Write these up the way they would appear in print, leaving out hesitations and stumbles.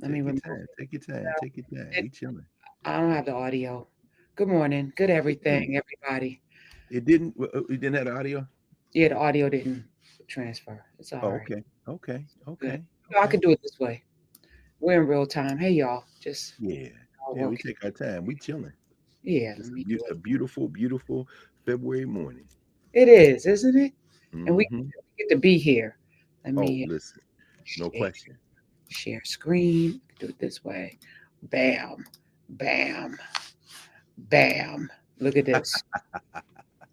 Let me remove Take your time. Take your time. it. We chilling. I don't have the audio. Good morning. Good It didn't. everything, everybody. It didn't. We didn't have the audio. Yeah, the audio didn't transfer. It's all Oh, right. okay. Okay. Good. Okay. I Okay. could do it this way. We're in real time. Hey, y'all. Just Yeah. all Yeah. We working. take our time. We chilling. Yeah, It's let me do a it. beautiful, beautiful February morning. It is, isn't it? And Hmm. we get to be here. Let Oh, me listen. No share, question. share screen. Do it this way. Bam, bam, bam. Look at this.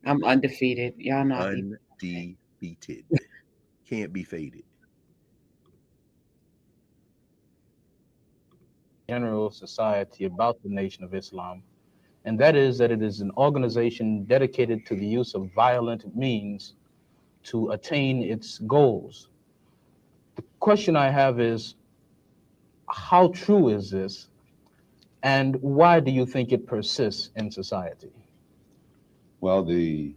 I'm undefeated. Y'all not even. Undefeated. Can't be faded. General Society about the Nation of Islam, and that is that it is an organization dedicated to the use of violent means to attain its goals. The question I have is, how true is this, and why do you think it persists in society? Well, the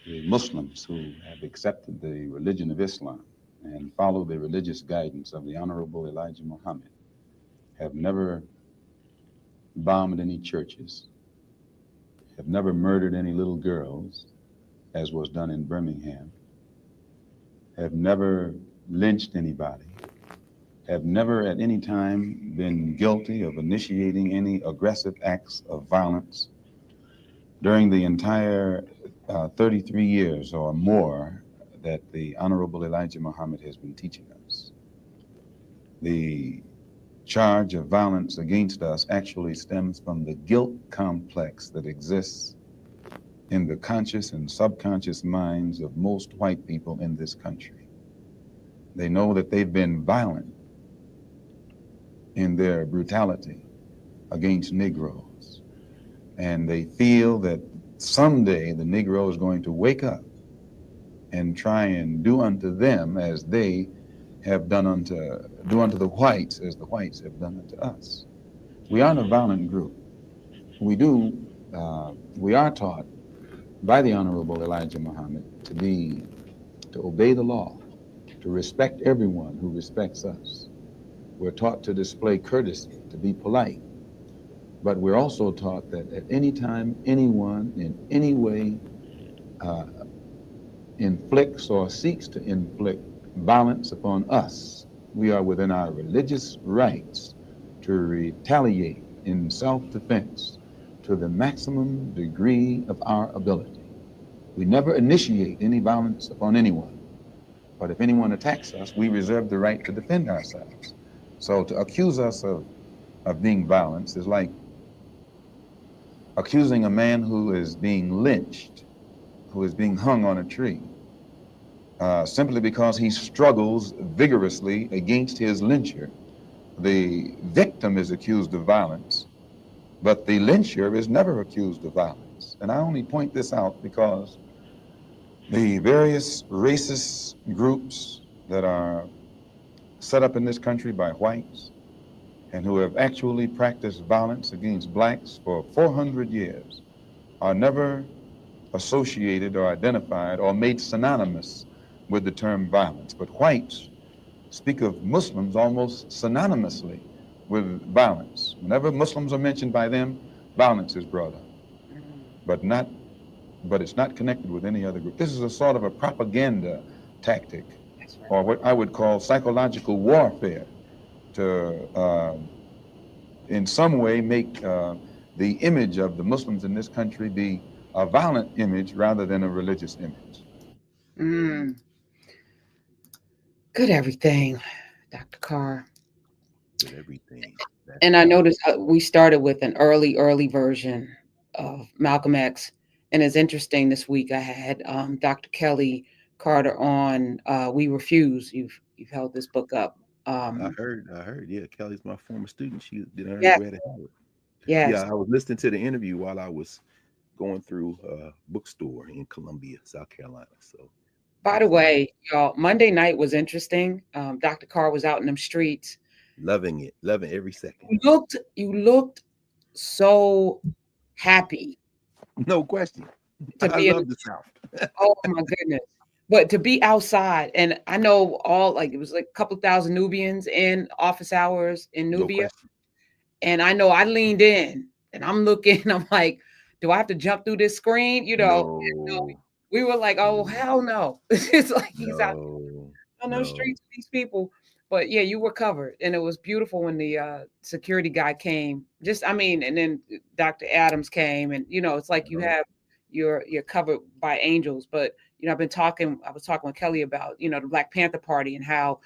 Muslims who have accepted the religion of Islam and follow the religious guidance of the Honorable Elijah Muhammad have never bombed any churches, have never murdered any little girls, as was done in Birmingham, have never lynched anybody, have never at any time been guilty of initiating any aggressive acts of violence during the entire 33 years or more that the Honorable Elijah Muhammad has been teaching us. The charge of violence against us actually stems from the guilt complex that exists in the conscious and subconscious minds of most white people in this country. They know that they've been violent in their brutality against Negroes, and they feel that someday the Negro is going to wake up and try and do unto them as they have do unto the whites as the whites have done unto us. We aren't a violent group. We are taught by the Honorable Elijah Muhammad to obey the law, to respect everyone who respects us. We're taught to display courtesy, to be polite, but we're also taught that at any time anyone in any way uh, inflicts or seeks to inflict violence upon us, we are within our religious rights to retaliate in self-defense to the maximum degree of our ability. We never initiate any violence upon anyone, but if anyone attacks us, we reserve the right to defend ourselves. So to accuse us of being violent is like accusing a man who is being lynched, who is being hung on a tree, simply because he struggles vigorously against his lyncher. The victim is accused of violence, but the lyncher is never accused of violence. And I only point this out because the various racist groups that are set up in this country by whites and who have actually practiced violence against blacks for 400 years are never associated or identified or made synonymous with the term violence. But whites speak of Muslims almost synonymously with violence. Whenever Muslims are mentioned by them, violence is brought up, but not but it's not connected with any other group. This is a sort of a propaganda tactic, That's right. or what I would call psychological warfare, to in some way make the image of the Muslims in this country be a violent image rather than a religious image. Mm, good everything, Dr. Carr. With everything. That's And I right. noticed we started with an early version of Malcolm X. And it's interesting this week I had Dr. Kelly Carter on We Refuse. You've held this book up. I Um, heard. I heard. Yeah, Kelly's my former student. She did her yes, undergrad at Howard. Yeah, yes. I was listening to the interview while I was going through a bookstore in Columbia, South Carolina. So By the that's way, y'all, Monday night was interesting. Dr. Carr was out in them streets. loving it, loving every second. You looked so happy No question. to I be in. love the South. Oh my goodness. But to be outside, and I know all, like, it was like a couple thousand Nubians in office hours in No Nubia. question. And I know I leaned in and I'm looking, I'm like, do I have to jump through this screen? No, We were like, oh, no, hell no. It's like he's out no, on those no. streets with these people. But yeah, you were covered. And it was beautiful when the security guy came. Just, I mean, and then Dr. Adams came, and it's like you Uh-huh. have you're covered by angels. But I was talking with Kelly about, the Black Panther Party and how,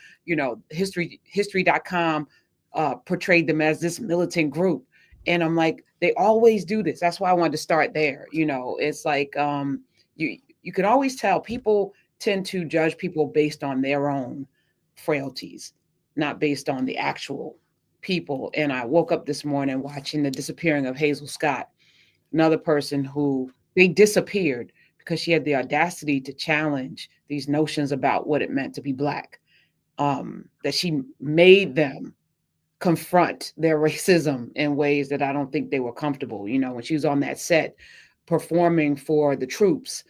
history.com portrayed them as this militant group. And I'm like, they always do this. That's why I wanted to start there. It's like you can always tell people tend to judge people based on their own frailties, not based on the actual people. And I woke up this morning watching the disappearing of Hazel Scott, another person who they disappeared because she had the audacity to challenge these notions about what it meant to be Black, that she made them confront their racism in ways that I don't think they were comfortable. When she was on that set performing for the troops,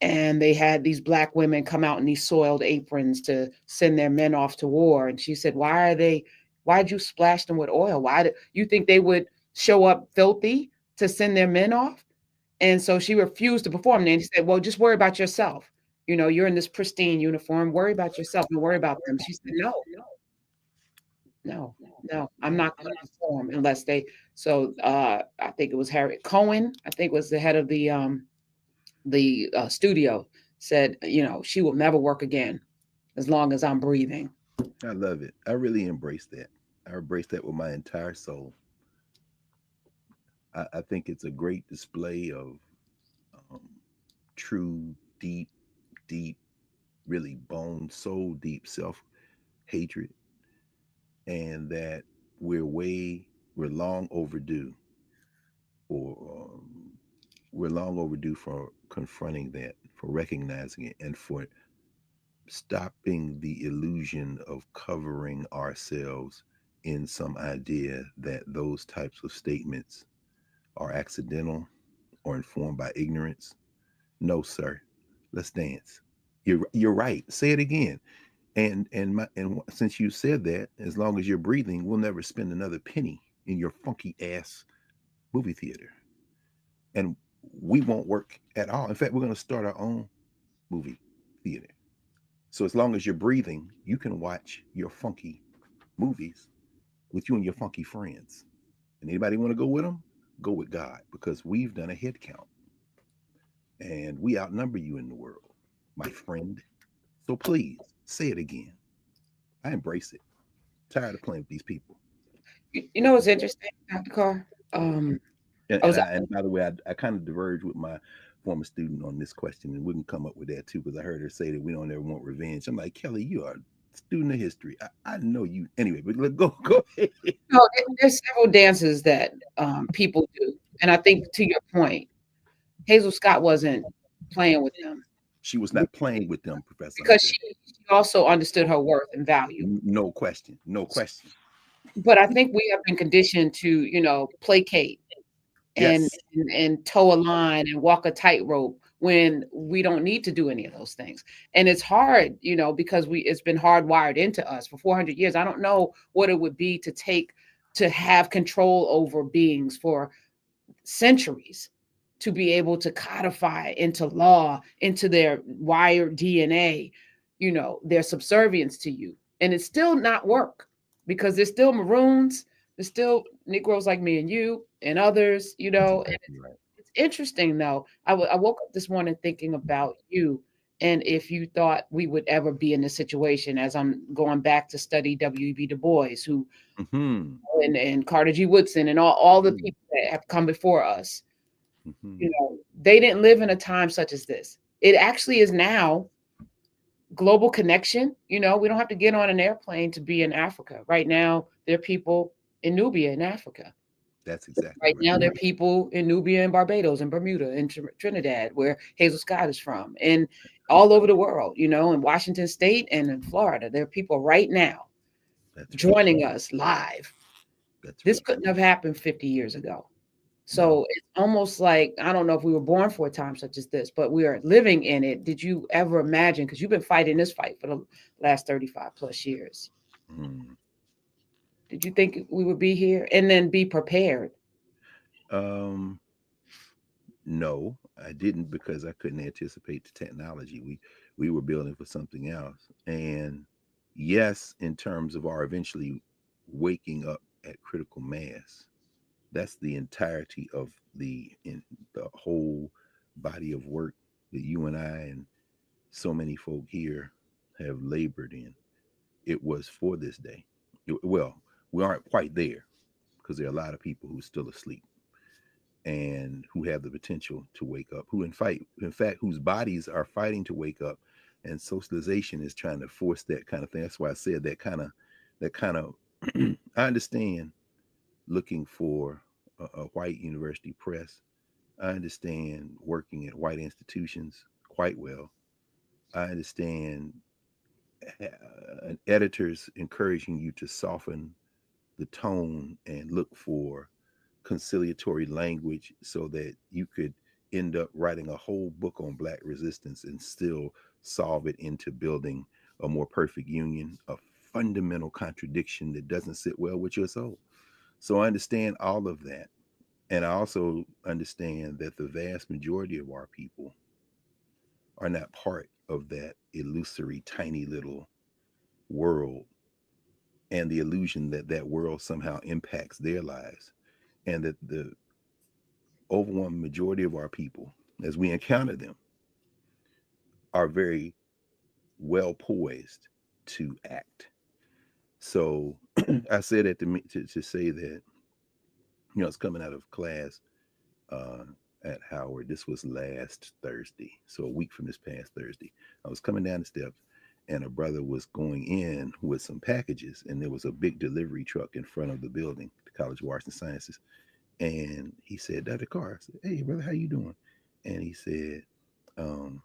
and they had these Black women come out in these soiled aprons to send their men off to war. And she said, why'd you splash them with oil? Why did you think they would show up filthy to send their men off? And so she refused to perform. And he said, well, just worry about yourself. You're in this pristine uniform. Worry about yourself. Don't worry about them. She said, no, no, no, I'm not going to perform unless they. So I think it was Harriet Cohen, I think was the head of the studio, said, she will never work again as long as I'm breathing. I love it. I really embrace that. I embrace that with my entire soul. I think it's a great display of um, true, deep, deep, really bone, soul deep self hatred, and that we're long overdue, or we're long overdue for confronting that, for recognizing it, and for stopping the illusion of covering ourselves in some idea that those types of statements are accidental or informed by ignorance. No, sir. Let's dance. You're right. Say it again. And since you said that, as long as you're breathing, we'll never spend another penny in your funky ass movie theater, and we won't work at all. In fact, we're going to start our own movie theater. So as long as you're breathing, you can watch your funky movies with you and your funky friends. And anybody want to go with them? Go with God, because we've done a head count and we outnumber you in the world, my friend. So please say it again. I embrace it. Tired of playing with these people. You know what's interesting, Dr. Carr? And, I and, was I, and by the way, I kind of diverged with my former student on this question, and we can come up with that too, because I heard her say that we don't ever want revenge. I'm like, Kelly, you are a student of history. I know you. Anyway, but go ahead. no, there's several dances that people do, and I think to your point, Hazel Scott wasn't playing with them She was not playing with them, Professor because Hunter. she also understood her worth and value. No question. No question. But I think we have been conditioned to, placate and Yes, and toe a line and walk a tightrope when we don't need to do any of those things. And it's hard, because it's been hardwired into us for 400 years. I don't know what it would be to have control over beings for centuries, to be able to codify into law, into their wired DNA, their subservience to you. And it's still not work, because there's still maroons, there's still Negroes like me and you and others, that's and exactly right. it's interesting though. I woke up this morning thinking about you, and if you thought we would ever be in this situation, as I'm going back to study W.E.B. Du Bois, who Mm-hmm. and Carter G. Woodson and all the Mm-hmm. people that have come before us, Mm-hmm. they didn't live in a time such as this. It actually is now global connection. We don't have to get on an airplane to be in Africa. Right now, there are people in Nubia in Africa. That's exactly Right right. now, there are people in Nubia and Barbados and Bermuda and Trinidad, where Hazel Scott is from, and all over the world, in Washington State and in Florida. There are people right now That's right. joining us live. That's This right. couldn't have happened 50 years ago. So it's almost like, I don't know if we were born for a time such as this, but we are living in it. Did you ever imagine, because you've been fighting this fight for the last 35 plus years, Mm. did you think we would be here and then be prepared? Um, no, I didn't, because I couldn't anticipate the technology. We were building for something else. And yes, in terms of our eventually waking up at critical mass, that's the entirety of the whole body of work that you and I and so many folk here have labored in. It was for this day. Well, we aren't quite there, because there are a lot of people who are still asleep and who have the potential to wake up, who in fact, whose bodies are fighting to wake up, and socialization is trying to force that kind of thing. That's why I said that kind of I understand looking for a white university press. I understand working at white institutions quite well. I understand editors encouraging you to soften the tone and look for conciliatory language so that you could end up writing a whole book on black resistance and still solve it into building a more perfect union, a fundamental contradiction that doesn't sit well with your soul. So I understand all of that. And I also understand that the vast majority of our people are not part of that illusory, tiny little world, and the illusion that that world somehow impacts their lives. And that the overwhelming majority of our people, as we encounter them, are very well poised to act. So I said that to say that, it's coming out of class uh, at Howard. This was last Thursday, so a week from this past Thursday. I was coming down the steps, and a brother was going in with some packages, and there was a big delivery truck in front of the building, the College of Arts and Sciences. And he said, Dr. Carr, I said, hey, brother, how you doing? And he said, um,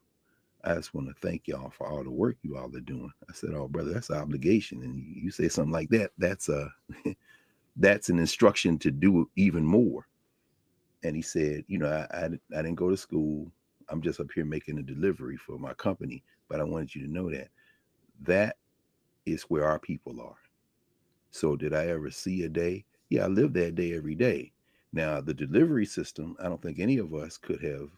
I just want to thank y'all for all the work you all are doing. I said, oh, brother, that's an obligation. And you say something like that, that's that's an instruction to do even more. And he said, I didn't go to school. I'm just up here making a delivery for my company. But I wanted you to know that is where our people are. So did I ever see a day? Yeah, I live that day every day. Now, the delivery system, I don't think any of us could have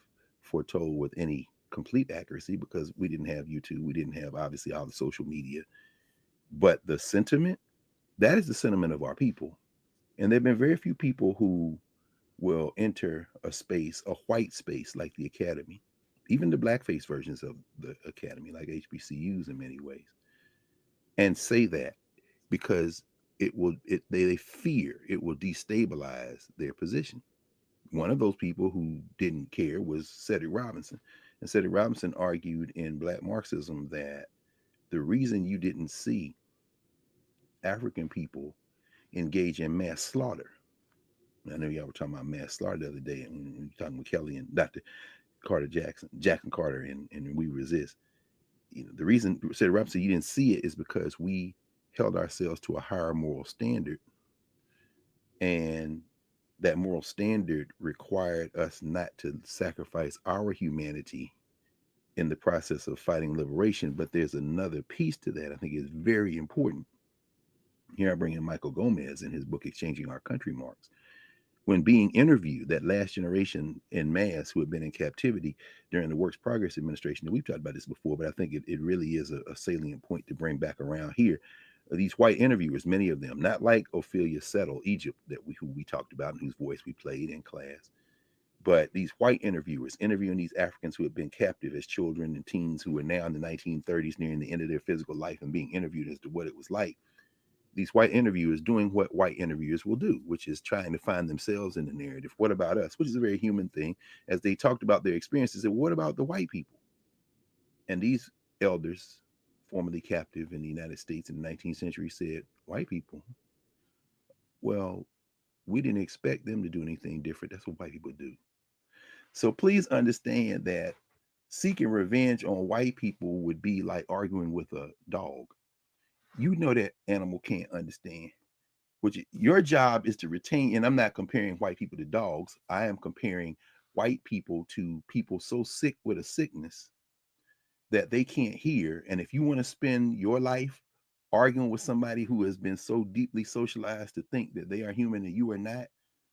foretold with any complete accuracy, because we didn't have YouTube. We didn't have, obviously, all the social media. But the sentiment, that is the sentiment of our people. And there have been very few people who will enter a space, a white space like the academy, even the blackface versions of the academy, like HBCUs in many ways, and say that, because they fear it will destabilize their position. One of those people who didn't care was Cedric Robinson. And Cedric Robinson argued in Black Marxism that the reason you didn't see African people engage in mass slaughter — I know y'all were talking about mass slaughter the other day, and when you talking with Kelly and Dr. Jackson Carter, and We Resist. The reason Cedric Robinson you didn't see it is because we held ourselves to a higher moral standard, and that moral standard required us not to sacrifice our humanity in the process of fighting liberation. But there's another piece to that I think is very important. Here I bring in Michael Gomez in his book Exchanging Our Country Marks. When being interviewed, that last generation in mass who had been in captivity during the Works Progress Administration — and we've talked about this before, but I think it really is a salient point to bring back around here. These white interviewers, many of them, not like Ophelia Settle, Egypt, who we talked about and whose voice we played in class, but these white interviewers interviewing these Africans who had been captive as children and teens, who were now in the 1930s nearing the end of their physical life, and being interviewed as to what it was like. These white interviewers doing what white interviewers will do, which is trying to find themselves in the narrative. What about us? Which is a very human thing. As they talked about their experiences, said, what about the white people? And these elders, formerly captive in the United States in the 19th century, said, white people? Well, we didn't expect them to do anything different. That's what white people do. So please understand that seeking revenge on white people would be like arguing with a dog. You know that animal can't understand. which your job is to retain. And I'm not comparing white people to dogs. I am comparing white people to people so sick with a sickness that they can't hear. And if you want to spend your life arguing with somebody who has been so deeply socialized to think that they are human and you are not,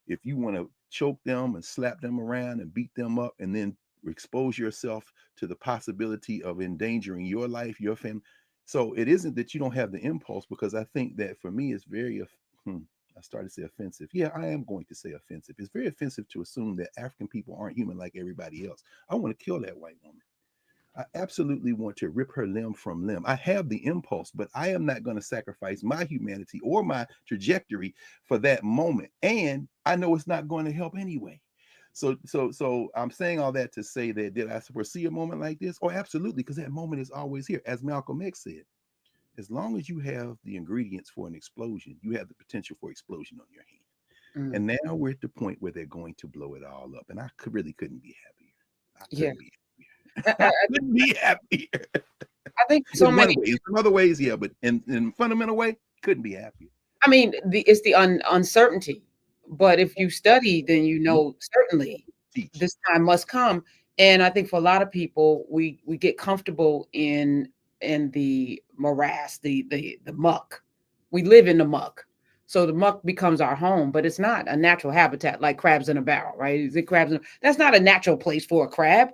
if you want to choke them and slap them around and beat them up and then expose yourself to the possibility of endangering your life, your family. So it isn't that you don't have the impulse, because I think that for me, it's very, I started to say offensive. Yeah, I am going to say offensive. It's very offensive to assume that African people aren't human like everybody else. I want to kill that white woman. I absolutely want to rip her limb from limb. I have the impulse, but I am not going to sacrifice my humanity or my trajectory for that moment. And I know it's not going to help anyway. So I'm saying all that to say that, did I foresee a moment like this? Oh, absolutely, because that moment is always here. As Malcolm X said, as long as you have the ingredients for an explosion, you have the potential for explosion on your hand. Mm. And now we're at the point where they're going to blow it all up. And I really couldn't be happier. I Yeah. couldn't be happier. I couldn't be happier. I think In so one many. way, in some other ways, yeah, but in fundamental way, couldn't be happier. I mean, it's the uncertainty. But if you study, then you Mhm. know certainly Teach. this time must come. And I think for a lot of people, we get comfortable in the morass, the muck. We live in the muck. So the muck becomes our home, but it's not a natural habitat like crabs in a barrel, right? Is it crabs? That's not a natural place for a crab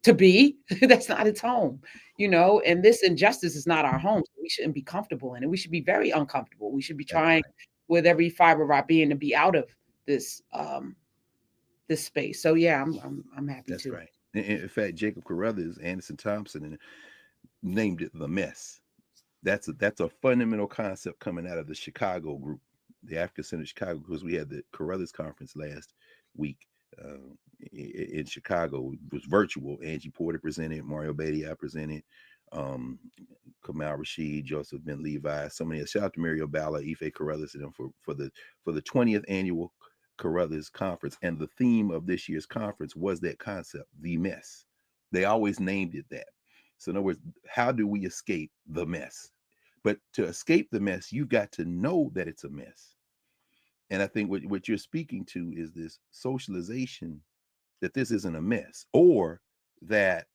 to be. That's not its home, and this injustice is not our home. So we shouldn't be comfortable in it. We should be very uncomfortable. We should be That's trying right. with every fiber of our being to be out of this this space. So yeah, I'm happy That's too. right. In fact, Jacob Carruthers, Anderson Thompson, and named it the mess. That's a fundamental concept coming out of the Chicago group, the African Center of Chicago, because we had the Carruthers conference last week in Chicago. It was virtual. Angie Porter presented, Mario Beatty I presented, um, Kamal Rashid, Joseph Ben Levi, so many. Shout out to Mario Balla, Ife Carruthers, and them for the 20th annual Carruthers conference. And the theme of this year's conference was that concept, the mess. They always named it that. So in other words, how do we escape the mess? But to escape the mess, you've got to know that it's a mess. And I think what you're speaking to is this socialization, that this isn't a mess, or that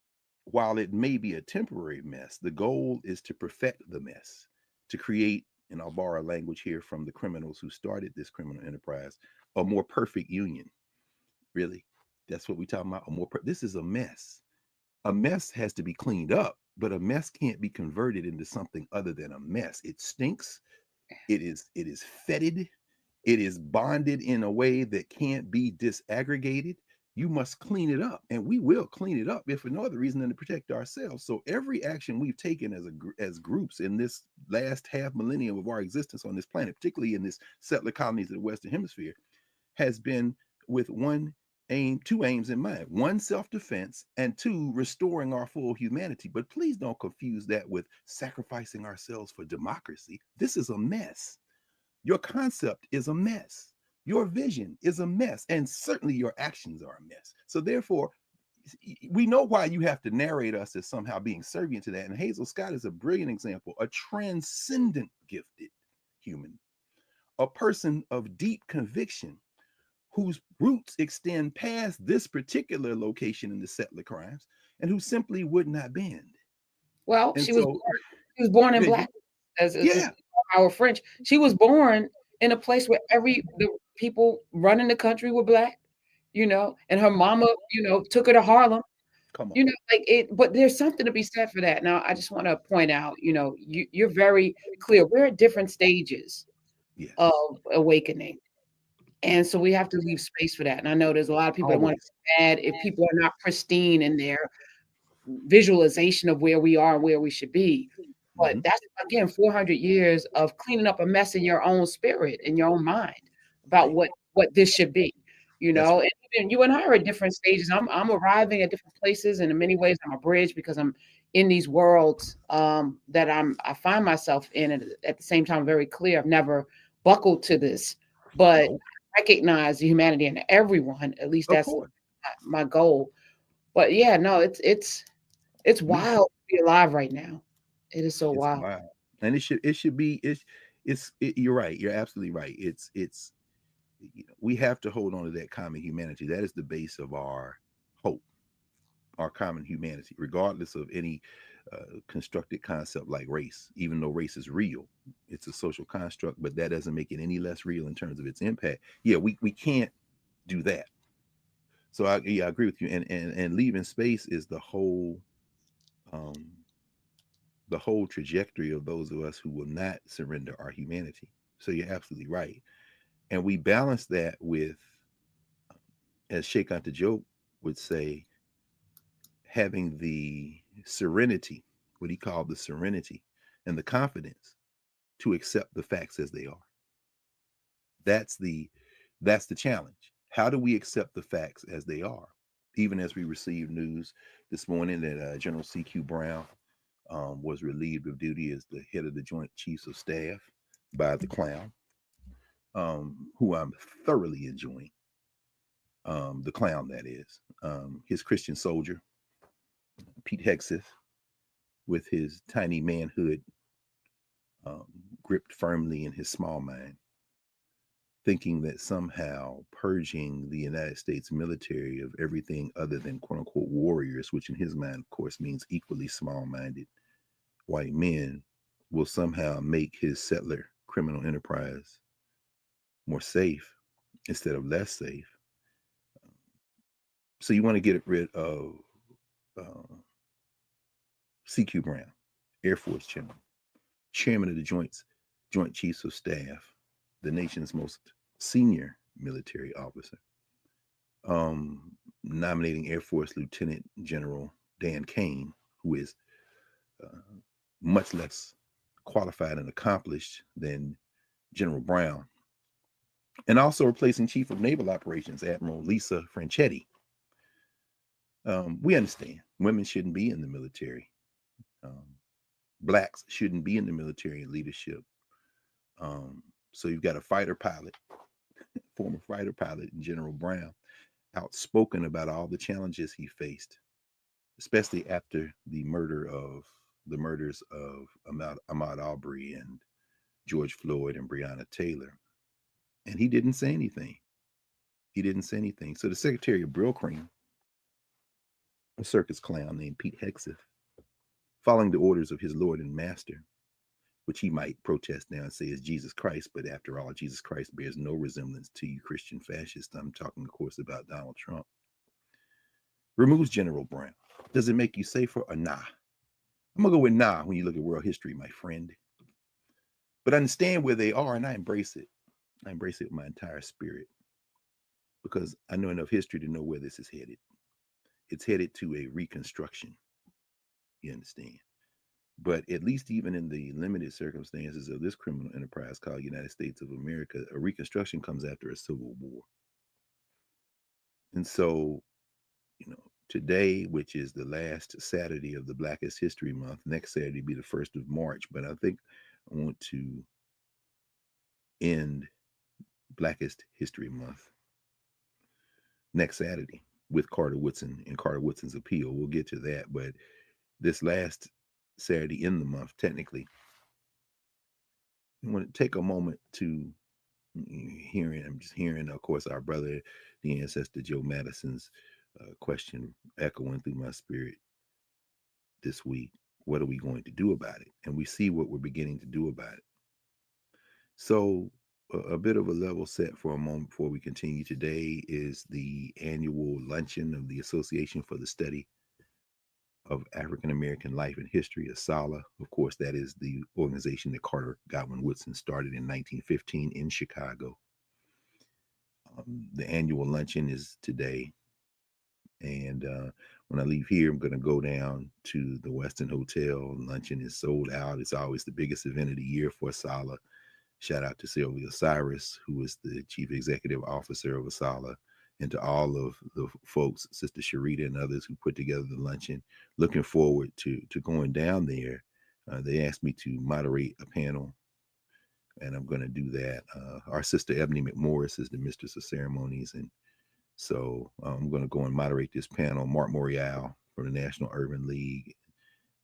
while it may be a temporary mess, the goal is to perfect the mess, to create, and I'll borrow language here from the criminals who started this criminal enterprise, a more perfect union. Really, that's what we're talking about. This is a mess. A mess has to be cleaned up, but a mess can't be converted into something other than a mess. It stinks. It is fetid. It is bonded in a way that can't be disaggregated. You must clean it up, and we will clean it up if for no other reason than to protect ourselves. So every action we've taken as groups in this last half millennium of our existence on this planet, particularly in this settler colonies of the Western Hemisphere, has been with two aims in mind: one, self-defense, and two, restoring our full humanity. But please don't confuse that with sacrificing ourselves for democracy. This is a mess. Your concept is a mess. Your vision is a mess, and certainly your actions are a mess. So therefore, we know why you have to narrate us as somehow being servient to that. And Hazel Scott is a brilliant example, a transcendent gifted human, a person of deep conviction whose roots extend past this particular location in the settler crimes, and who simply would not bend. Well, And she was so, born, she was born in black, as yeah, our French. She was born in a place where the people running the country were black, and her mama, took her to Harlem, come on. like it. But there's something to be said for that. Now, I just want to point out, you're very clear. We're at different stages of Yes, awakening. And so we have to leave space for that. And I know there's a lot of people that want to always. be mad if people are not pristine in their visualization of where we are and where we should be. But Mhm. that's again 400 years of cleaning up a mess in your own spirit, in your own mind about Right. what this should be. That's right. And even you and I are at different stages. I'm arriving at different places, and in many ways I'm a bridge because I'm in these worlds that I find myself in, and at the same time very clear. I've never buckled to this, but No, recognize the humanity in everyone. At least of that's course. my goal. But yeah, no, it's Me. wild to be alive right now. It is so It's wild. wild. And it should be. You're right. You're absolutely right. We have to hold on to that common humanity. That is the base of our hope, our common humanity, regardless of any constructed concept like race. Even though race is real, it's a social construct, but that doesn't make it any less real in terms of its impact. Yeah, we can't do that. So I agree with you. And leaving space is um, the whole trajectory of those of us who will not surrender our humanity. So you're absolutely right. And we balance that with, as Sheikh Anta Diop would say, having the serenity, what he called the serenity, and the confidence to accept the facts as they are. That's the that's the challenge. How do we accept the facts as they are? Even as we received news this morning that General C.Q. Brown was relieved of duty as the head of the Joint Chiefs of Staff by the clown, who I'm thoroughly enjoying. The clown, that is. His Christian soldier, Pete Hegseth, with his tiny manhood um, gripped firmly in his small mind, thinking that somehow purging the United States military of everything other than quote unquote warriors, which in his mind, of course, means equally small minded white men, will somehow make his settler criminal enterprise more safe instead of less safe. So you want to get rid of uh, C.Q. Brown, Air Force Chairman, Chairman of the Joint Chiefs of Staff, the nation's most senior military officer, nominating Air Force Lieutenant General Dan Kane, who is uh, much less qualified and accomplished than General Brown, and also replacing Chief of Naval Operations Admiral Lisa Franchetti. We understand women shouldn't be in the military. Um, Blacks shouldn't be in the military leadership. So you've got a fighter pilot, former fighter pilot, General Brown, outspoken about all the challenges he faced, especially after the murders of Ahmaud Arbery and George Floyd and Breonna Taylor. And he didn't say anything. He didn't say anything. So the Secretary of Brill Cream, a circus clown named Pete Hegseth, following the orders of his Lord and Master, which he might protest now and say is Jesus Christ, but after all, Jesus Christ bears no resemblance to you Christian fascists. I'm talking, of course, about Donald Trump. Removes General Brown. Does it make you safer or nah? I'm going to go with nah when you look at world history, my friend. But understand where they are, and I embrace it. I embrace it with my entire spirit because I know enough history to know where this is headed. It's headed to a reconstruction. You understand? But at least even in the limited circumstances of this criminal enterprise called United States of America, a reconstruction comes after a civil war. And so, today, which is the last Saturday of the Blackest History Month, next Saturday will be the 1st of March. But I think I want to end Blackest History Month next Saturday with Carter Woodson and Carter Woodson's appeal. We'll get to that. But this last Saturday in the month, technically, I want to take a moment to I'm just hearing, of course, our brother, the ancestor Joe Madison's question echoing through my spirit this week. What are we going to do about it? And we see what we're beginning to do about it. So a bit of a level set for a moment before we continue. Today is the annual luncheon of the Association for the Study of African American Life and History, ASALH. Of course, that is the organization that Carter Godwin Woodson started in 1915 in Chicago. The annual luncheon is today. And when I leave here, I'm going to go down to the Westin Hotel. Luncheon is sold out. It's always the biggest event of the year for ASALH. Shout out to Sylvia Cyrus, who is the chief executive officer of ASALH, and to all of the folks, Sister Sharita and others who put together the luncheon. Looking forward to going down there. They asked me to moderate a panel, and I'm going to do that. Our sister Ebony McMorris is the mistress of ceremonies, and so I'm going to go and moderate this panel. Mark Morial from the National Urban League,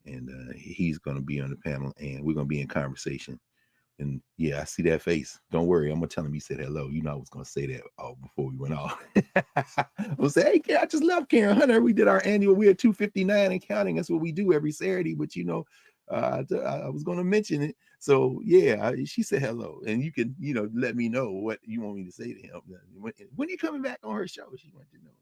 and he's going to be on the panel, and we're going to be in conversation And yeah, I see that face. Don't worry, I'm gonna tell him you said hello. You know I was gonna say that before we went off. I was say, hey, Karen, I just left Karen Hunter. We did our annual. We're at 259 and counting. That's what we do every Saturday. But you know, I was gonna mention it. So yeah, she said hello, and you can let me know what you want me to say to him. When you coming back on her show? She wanted to know.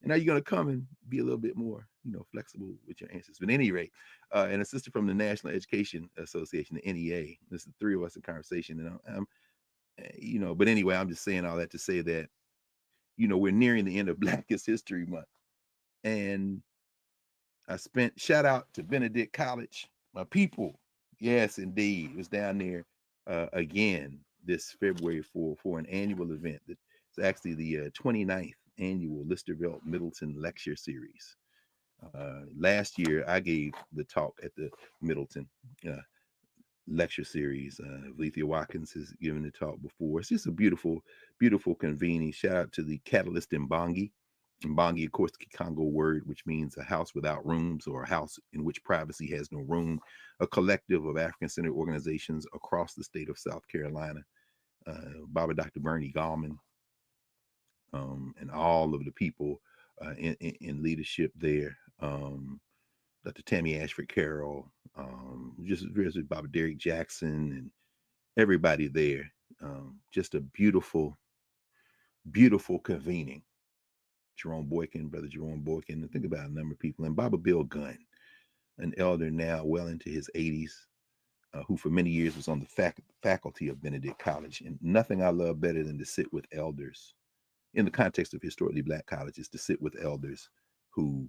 And are you going to come and be a little bit more, flexible with your answers? But at any rate, and a sister from the National Education Association, the NEA. This is the three of us in conversation, and but anyway, I'm just saying all that to say that, we're nearing the end of Blackest History Month, and I spent shout out to Benedict College, my people. Yes, indeed, it was down there again this February for an annual event. It's actually the 29th annual Listerville Middleton Lecture Series. Last year, I gave the talk at the Middleton lecture series. Lethea Watkins has given the talk before. It's just a beautiful, beautiful convening. Shout out to the Catalyst Mbangi. Mbangi, of course, the Kikongo word, which means a house without rooms or a house in which privacy has no room. A collective of African-centered organizations across the state of South Carolina. Baba Dr. Bernie Gallman, and all of the people in leadership there. Dr. Tammy Ashford Carroll, just Baba Derek Jackson, and everybody there. Just a beautiful, beautiful convening. Jerome Boykin, Brother Jerome Boykin, and think about a number of people. And Baba Bill Gunn, an elder now well into his 80s, who for many years was on the faculty of Benedict College. And nothing I love better than to sit with elders in the context of historically Black colleges, to sit with elders who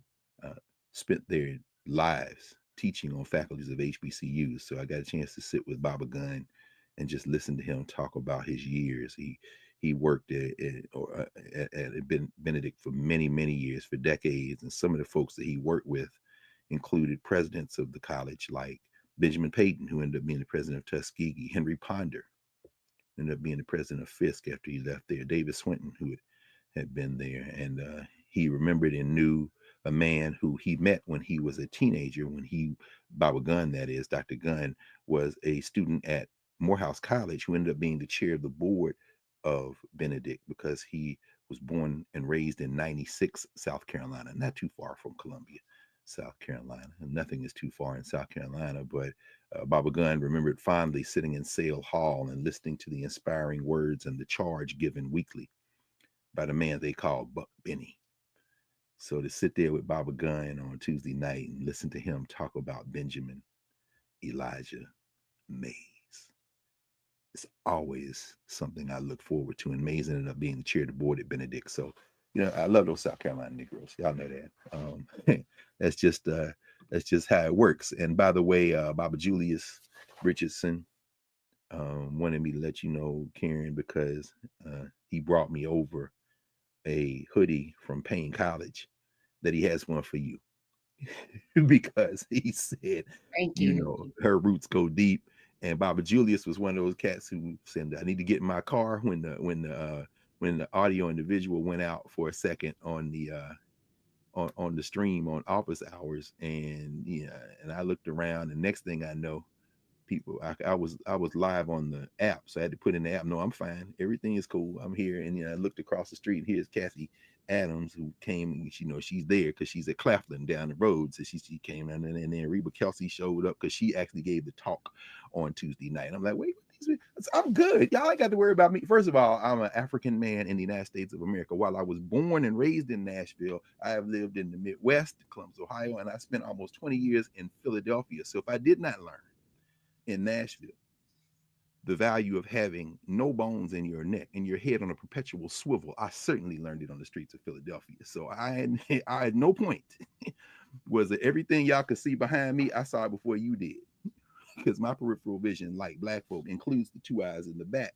spent their lives teaching on faculties of HBCUs. So I got a chance to sit with Baba Gunn and just listen to him talk about his years. He worked at Benedict for many, many years, for decades. And some of the folks that he worked with included presidents of the college like Benjamin Payton, who ended up being the president of Tuskegee, Henry Ponder, ended up being the president of Fisk after he left there, David Swinton, who had been there. And he remembered and knew a man who he met when he was a teenager, Baba Gunn, that is, Dr. Gunn, was a student at Morehouse College, who ended up being the chair of the board of Benedict, because he was born and raised in 96, South Carolina, not too far from Columbia, South Carolina. And nothing is too far in South Carolina, but Baba Gunn remembered fondly sitting in Sale Hall and listening to the inspiring words and the charge given weekly by the man they called Buck Benny. So to sit there with Baba Gunn on Tuesday night and listen to him talk about Benjamin Elijah Mays, it's always something I look forward to. And Mays ended up being the chair of the board at Benedict. So, I love those South Carolina Negroes. Y'all know that. That's just how it works. And by the way, Baba Julius Richardson wanted me to let you know, Karen, because he brought me over a hoodie from Payne College, that he has one for you. Because he said, Thank you. her roots go deep. And Baba Julius was one of those cats who said, I need to get in my car when the audio and the visual went out for a second on the on the stream on office hours. And and I looked around, and next thing I know, people, I was live on the app, so I had to put in the app, no, I'm fine, everything is cool, I'm here. And I looked across the street, and here's Kathy Adams, who came, and she's there because she's at Claflin down the road. So she came in, and then Reba Kelsey showed up because she actually gave the talk on Tuesday night. And I'm like, wait, I'm good, y'all ain't got to worry about me. First of all, I'm an African man in the United States of America. While I was born and raised in Nashville, I have lived in the Midwest, Columbus, Ohio, and I spent almost 20 years in Philadelphia. So if I did not learn in Nashville the value of having no bones in your neck and your head on a perpetual swivel, I certainly learned it on the streets of Philadelphia. So I had no point was it everything y'all could see behind me, I saw it before you did, because my peripheral vision, like Black folk, includes the two eyes in the back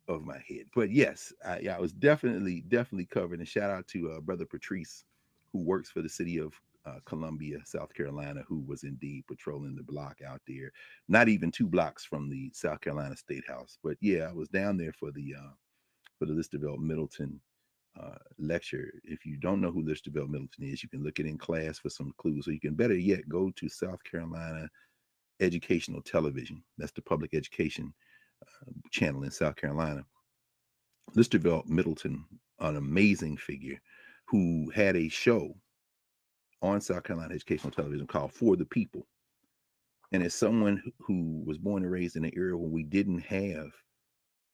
of my head. But yes, I was definitely covered. And shout out to Brother Patrice, who works for the city of Columbia, South Carolina, who was indeed patrolling the block out there, not even 2 blocks from the South Carolina State House. But yeah, I was down there for the Listerville Middleton lecture. If you don't know who Listerville Middleton is, you can look it in class for some clues. So you can, better yet, go to South Carolina Educational Television. That's the public education channel in South Carolina. Listerville Middleton, an amazing figure who had a show on South Carolina Educational Television called For the People. And as someone who was born and raised in an era when we didn't have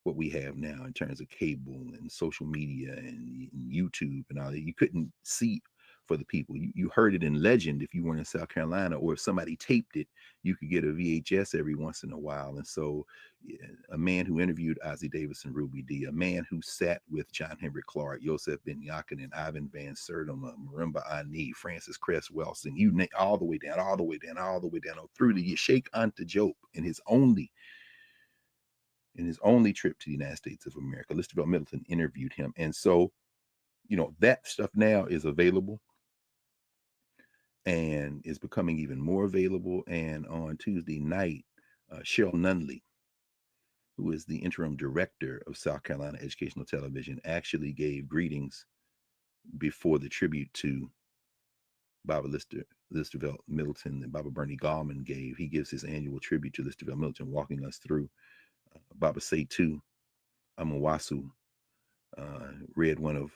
what we have now in terms of cable and social media and YouTube and all that, you couldn't see For the People. You heard it in legend if you weren't in South Carolina, or if somebody taped it, you could get a VHS every once in a while. And so a man who interviewed Ozzie Davis and Ruby Dee, a man who sat with John Henrik Clark, Yosef Ben Yakin, and Ivan Van Sertima, Marimba Ani, Francis Cress Welsing, you name, all the way down through the Sheikh Anta Diop in his only trip to the United States of America. Listerville Middleton interviewed him. And so, that stuff now is available and is becoming even more available. And on Tuesday night, Cheryl Nunley, who is the interim director of South Carolina Educational Television, actually gave greetings before the tribute to Baba Listerville Middleton and Baba Bernie Gallman gave. He gives his annual tribute to Listerville Middleton, walking us through Baba Setu Amawasu read one of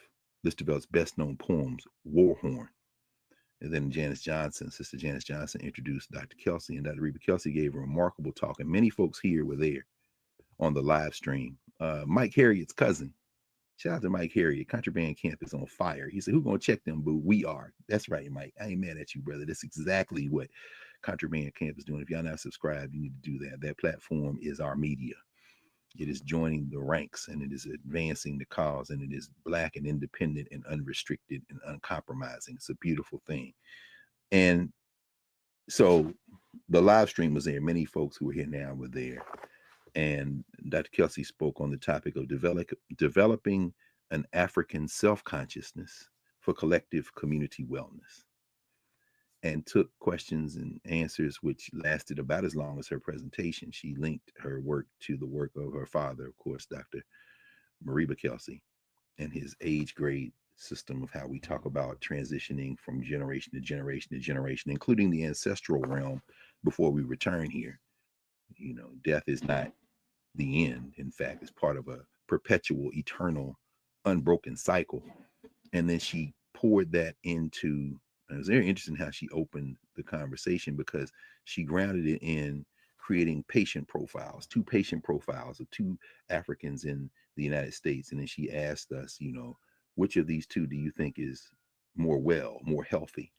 Listerville's best-known poems, War Horn. And then Sister Janice Johnson introduced Dr. Kelsey, and Dr. Reba Kelsey gave a remarkable talk, and many folks here were there on the live stream. Mike Harriet's cousin, shout out to Mike Harriet, Contraband Camp is on fire. He said, who's going to check them, boo? We are. That's right, Mike. I ain't mad at you, brother. That's exactly what Contraband Camp is doing. If y'all not subscribed, you need to do that. That platform is our media. It is joining the ranks, and it is advancing the cause, and it is Black and independent and unrestricted and uncompromising. It's a beautiful thing. And so the live stream was there. Many folks who were here now were there. And Dr. Kelsey spoke on the topic of developing an African self-consciousness for collective community wellness, and took questions and answers, which lasted about as long as her presentation. She linked her work to the work of her father, of course, Dr. Mariba Kelsey, and his age grade system of how we talk about transitioning from generation to generation to generation, including the ancestral realm before we return here. Death is not the end. In fact, it's part of a perpetual, eternal, unbroken cycle. And then she poured that into, and it was very interesting how she opened the conversation, because she grounded it in creating patient profiles, 2 patient profiles of 2 Africans in the United States. And then she asked us, which of these 2 do you think is more well, more healthy?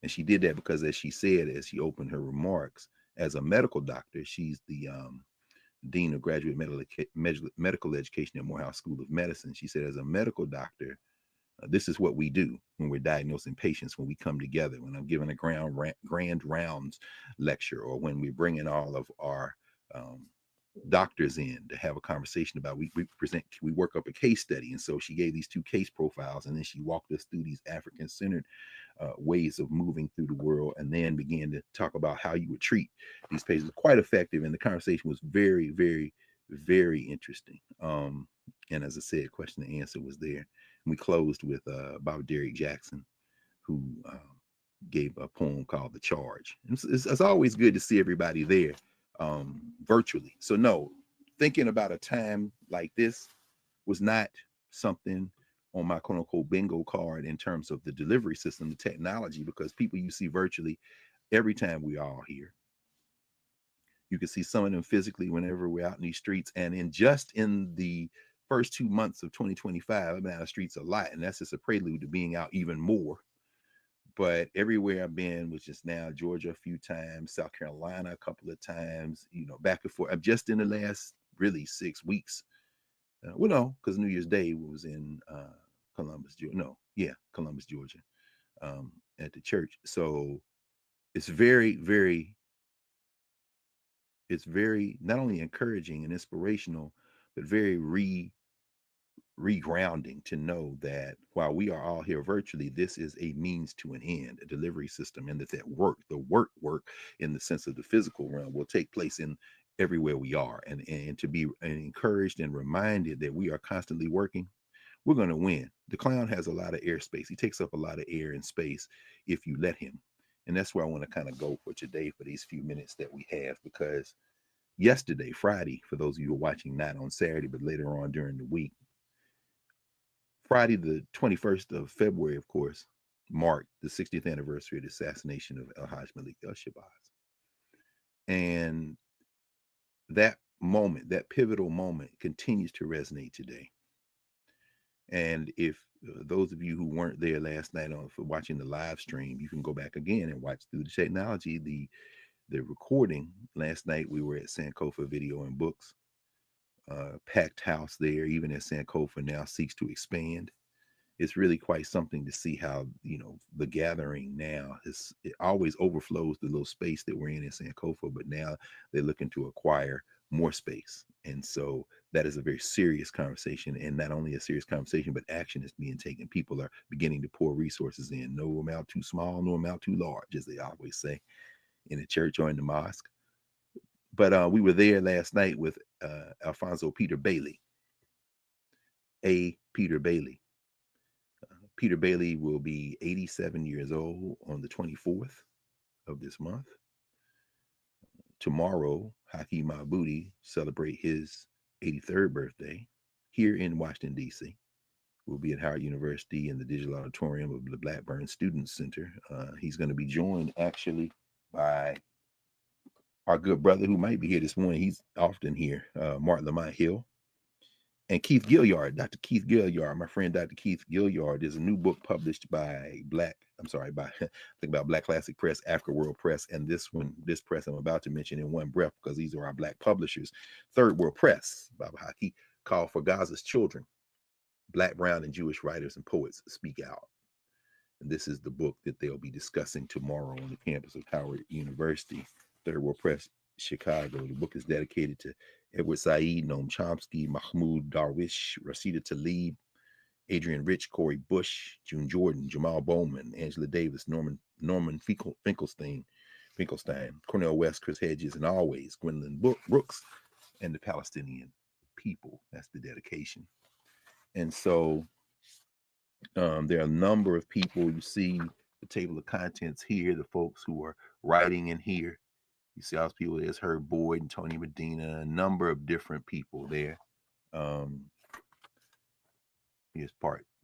And she did that because, as she said, as she opened her remarks, as a medical doctor, she's the Dean of Graduate Medical Education at Morehouse School of Medicine. She said, as a medical doctor, this is what we do when we're diagnosing patients, when we come together, when I'm giving a grand rounds lecture, or when we're bringing all of our doctors in to have a conversation about, we work up a case study. And so she gave these 2 case profiles, and then she walked us through these African-centered ways of moving through the world, and then began to talk about how you would treat these patients. Quite effective, and the conversation was very, very, very interesting. And as I said, question and answer was there. And we closed with Bob Derrick Jackson, who gave a poem called The Charge. It's always good to see everybody there virtually. So no, thinking about a time like this was not something on my quote unquote bingo card in terms of the delivery system, the technology, because people you see virtually every time we are all here. You can see some of them physically whenever we're out in these streets. And in the first 2 months of 2025, I've been out of the streets a lot, and that's just a prelude to being out even more. But everywhere I've been, which is now Georgia a few times, South Carolina a couple of times, back and forth. I'm just in the last really 6 weeks. No, because New Year's Day was in Columbus, Georgia. Columbus, Georgia, at the church. So it's very, very, not only encouraging and inspirational, but very regrounding to know that while we are all here virtually, this is a means to an end, a delivery system, and that work in the sense of the physical realm will take place in everywhere we are, and to be encouraged and reminded that we are constantly working. We're going to win. The clown has a lot of airspace. He takes up a lot of air and space if you let him. And that's where I want to kind of go for today for these few minutes that we have, because yesterday, Friday, for those of you who are watching not on Saturday, but later on during the week, Friday, the 21st of February, of course, marked the 60th anniversary of the assassination of El-Hajj Malik El-Shabazz. And that moment, that pivotal moment, continues to resonate today. And if those of you who weren't there last night for watching the live stream, you can go back again and watch through the technology, the recording. Last night we were at Sankofa Video and Books, packed house there, even as Sankofa now seeks to expand. It's really quite something to see how, the gathering now it always overflows the little space that we're in Sankofa, but now they're looking to acquire more space. And so that is a very serious conversation, and not only a serious conversation, but action is being taken. People are beginning to pour resources in. No amount too small, no amount too large, as they always say in the church or in the mosque. But we were there last night with Alfonso Peter Bailey. Peter Bailey. Peter Bailey will be 87 years old on the 24th of this month. Tomorrow, Hakeem Mahmoudi celebrate his 83rd birthday here in Washington, D.C. We'll be at Howard University in the digital auditorium of the Blackburn Student Center. He's going to be joined actually by our good brother who might be here this morning. He's often here, Martin Lamont Hill. And Keith Gilliard, Dr. Keith Gilliard, my friend Dr. Keith Gilliard. There's a new book published by Black Classic Press, Africa World Press, and this press I'm about to mention in one breath, because these are our Black publishers. Third World Press, Baba Haki, called For Gaza's Children, Black, Brown, and Jewish Writers and Poets Speak Out. And this is the book that they'll be discussing tomorrow on the campus of Howard University. Third World Press, Chicago. The book is dedicated to Edward Said, Noam Chomsky, Mahmoud Darwish, Rashida Tlaib, Adrian Rich, Corey Bush, June Jordan, Jamal Bowman, Angela Davis, Norman Finkelstein, Cornel West, Chris Hedges, and always Gwendolyn Brooks, and the Palestinian people. That's the dedication. And so there are a number of people. You see the table of contents here, the folks who are writing in here. You see all those people. There's Herb Boyd and Tony Medina, a number of different people there. Here's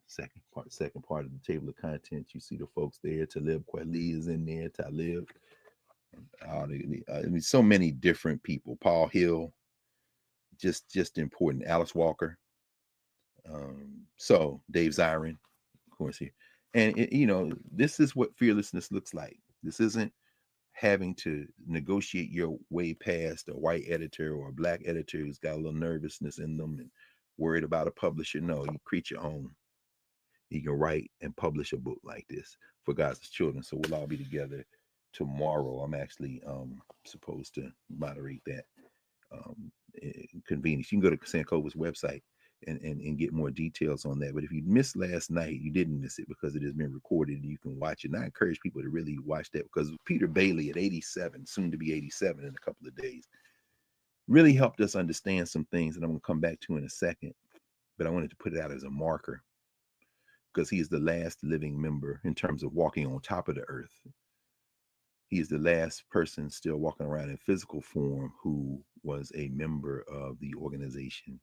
second part of the table of contents. You see the folks there. Talib Kweli is in there. Talib. So many different people. Paul Hill, just important. Alice Walker. So Dave Zirin, of course, here. And this is what fearlessness looks like. This isn't having to negotiate your way past a white editor or a Black editor who's got a little nervousness in them and worried about a publisher. No, you create your own. You can write and publish a book like this for God's children. So we'll all be together tomorrow. I'm actually supposed to moderate that convenience. You can go to Sankofa's website and get more details on that. But if you missed last night, you didn't miss it, because it has been recorded and you can watch it. And I encourage people to really watch that, because Peter Bailey at 87, soon to be 87 in a couple of days, really helped us understand some things that I'm going to come back to in a second. But I wanted to put it out as a marker, because he is the last living member in terms of walking on top of the earth. He is the last person still walking around in physical form who was a member of the Organization